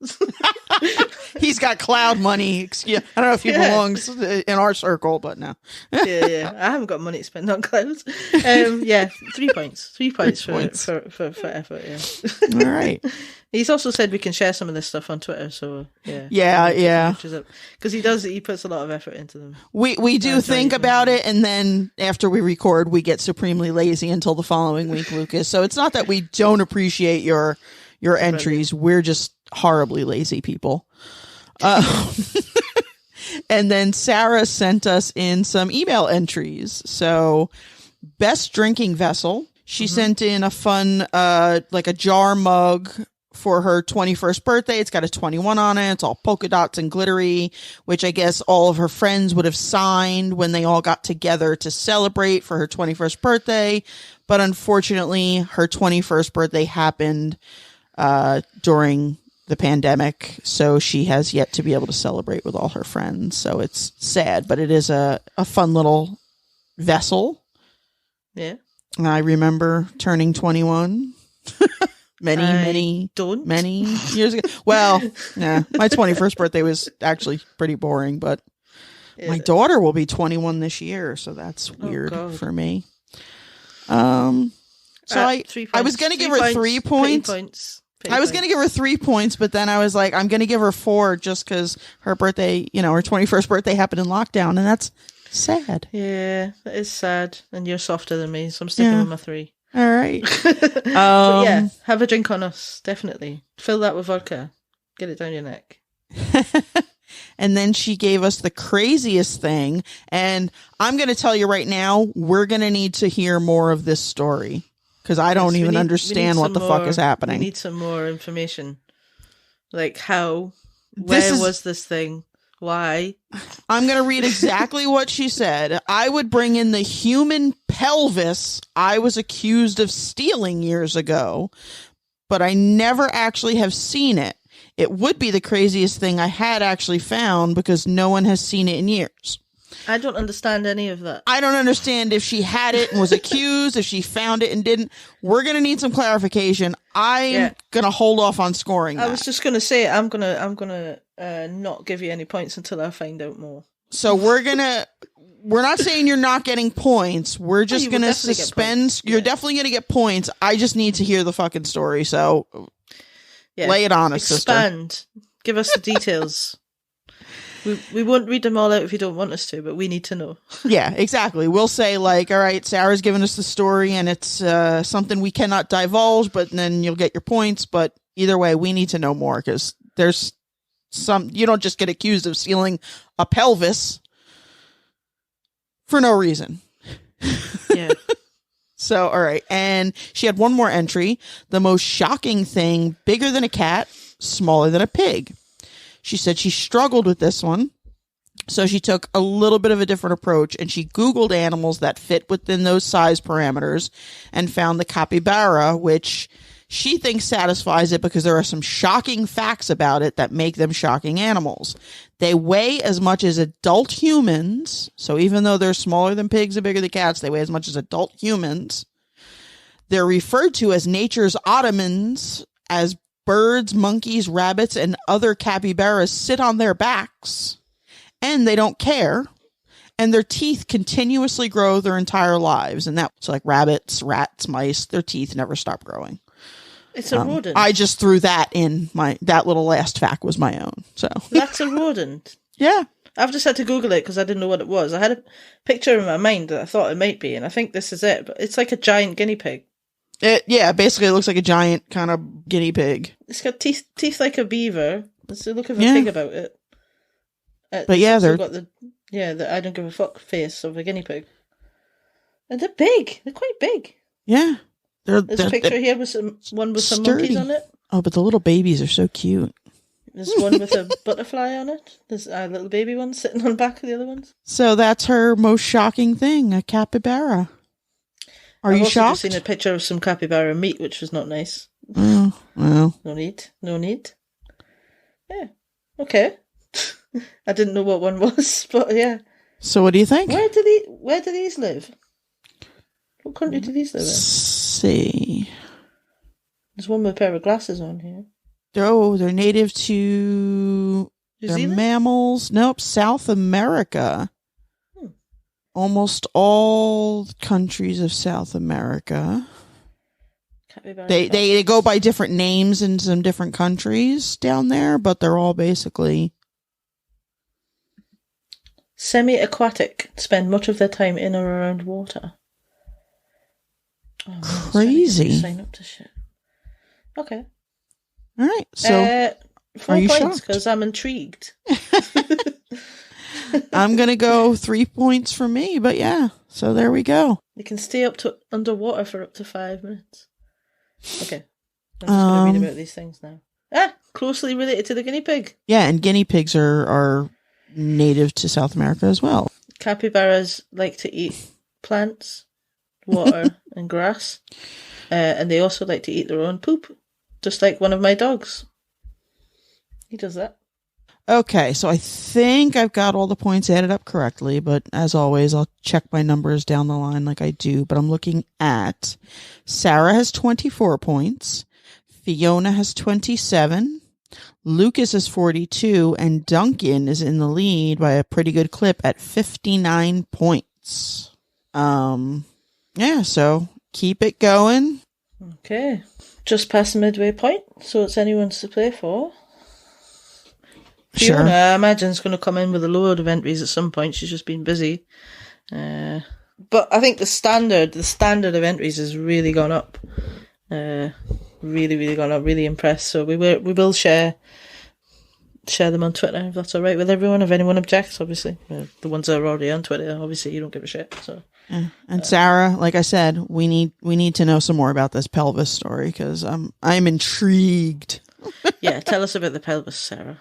He's got cloud money. I don't know if he belongs in our circle, but no. yeah. I haven't got money to spend on clouds. 3 points. 3 points for effort, yeah. All right. He's also said we can share some of this stuff on Twitter, so yeah. Yeah. Because he puts a lot of effort into them. We do think about it, and then after we record, we get supremely lazy until the following week, Lucas. So it's not that we don't appreciate your entries. We're just horribly lazy people. And then Sarah sent us in some email entries. So best drinking vessel. She sent in a fun, like a jar mug for her 21st birthday. It's got a 21 on it. It's all polka dots and glittery, which I guess all of her friends would have signed when they all got together to celebrate for her 21st birthday. But unfortunately, her 21st birthday happened during the pandemic, so she has yet to be able to celebrate with all her friends. So it's sad, but it is a fun little vessel. Yeah. I remember turning 21 many years ago. Well, yeah, my 21st birthday was actually pretty boring, but my daughter will be 21 this year, so that's weird for me. So I was going to give her 3 points. I was going to give her 3 points, but then I was like, I'm going to give her 4 just because her birthday, her 21st birthday happened in lockdown, and that's Sad. Yeah, it is sad. And you're softer than me, so I'm sticking with my 3. All right. But yeah, have a drink on us, definitely. Fill that with vodka. Get it down your neck. And then she gave us the craziest thing. And I'm going to tell you right now, we're going to need to hear more of this story. Because I don't even understand what the fuck is happening. We need some more information. Like how, where was this thing? Why? I'm going to read exactly what she said. I would bring in the human pelvis I was accused of stealing years ago, but I never actually have seen it. It would be the craziest thing I had actually found because no one has seen it in years. I don't understand any of that. I don't understand if she had it and was accused, if she found it and didn't. We're going to need some clarification. I'm going to hold off on scoring that. I was just going to say, I'm going to not give you any points until I find out more. So we're not saying you're not getting points. We're just going to suspend. You're definitely going to get points. I just need to hear the fucking story. So lay it on us, Expand. sister. Give us the details. We won't read them all out if you don't want us to, but we need to know. Yeah, exactly. We'll say like, all right, Sarah's giving us the story and it's something we cannot divulge, but then you'll get your points. But either way, we need to know more because there's you don't just get accused of stealing a pelvis for no reason. Yeah. So, all right. And she had one more entry. The most shocking thing, bigger than a cat, smaller than a pig. She said she struggled with this one. So she took a little bit of a different approach and she Googled animals that fit within those size parameters and found the capybara, which she thinks satisfies it because there are some shocking facts about it that make them shocking animals. They weigh as much as adult humans. So even though they're smaller than pigs and bigger than cats, they weigh as much as adult humans. They're referred to as nature's ottomans, as birds, monkeys, rabbits, and other capybaras sit on their backs, and they don't care, and their teeth continuously grow their entire lives. And that's like rabbits, rats, mice, their teeth never stop growing. It's a rodent. I just threw that in that little last fact was my own. So that's a rodent. Yeah. I've just had to Google it because I didn't know what it was. I had a picture in my mind that I thought it might be, and I think this is it, but it's like a giant guinea pig. Basically it looks like a giant kind of guinea pig. It's got teeth like a beaver. It's the look of a pig about it. But yeah, they've got the I don't give a fuck face of a guinea pig. And they're big. They're quite big. Yeah. There's a picture here with one with some monkeys on it. Oh, but the little babies are so cute. There's one with a butterfly on it. There's a little baby one sitting on the back of the other ones. So that's her most shocking thing, a capybara. Are you shocked? I've just seen a picture of some capybara meat, which was not nice. Oh, well. No need. Yeah. Okay. I didn't know what one was, but yeah. So what do you think? Where do these live? What country do these live in? See. There's one with a pair of glasses on here. They're native to... They're mammals. Nope, South America. Almost all countries of South America. They go by different names in some different countries down there, but they're all basically... Semi-aquatic. Spend much of their time in or around water. Oh, crazy. Sign up to shit. Okay. All right. So, 4 points because I'm intrigued. I'm going to go 3 points for me, but yeah. So there we go. You can stay underwater for up to 5 minutes. Okay. I'm just going to read about these things now. Closely related to the guinea pig. Yeah, and guinea pigs are native to South America as well. Capybaras like to eat plants, water, and grass. And they also like to eat their own poop. Just like one of my dogs. He does that. Okay, so I think I've got all the points added up correctly, but as always, I'll check my numbers down the line like I do. But I'm looking at Sarah has 24 points, Fiona has 27, Lucas is 42, and Duncan is in the lead by a pretty good clip at 59 points. Yeah, so keep it going. Okay, just past the midway point, so it's anyone's to play for. Fiona, I imagine, is going to come in with a load of entries at some point. She's just been busy. But I think the standard of entries has really gone up. Really gone up. Really impressed. So we will share them on Twitter if that's all right with everyone. If anyone objects, obviously, the ones that are already on Twitter, obviously you don't give a shit. So. And Sarah, like I said, we need to know some more about this pelvis story because I'm intrigued. Yeah, tell us about the pelvis, Sarah.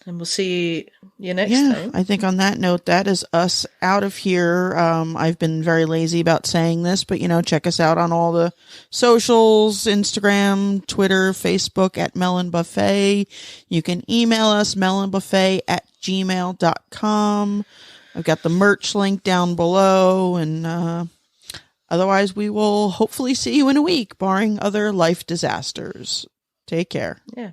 And we'll see you next time. I think on that note, that is us out of here. I've been very lazy about saying this, but, check us out on all the socials, Instagram, Twitter, Facebook at Melon Buffet. You can email us, melonbuffet@gmail.com. I've got the merch link down below. And otherwise, we will hopefully see you in a week, barring other life disasters. Take care. Yeah.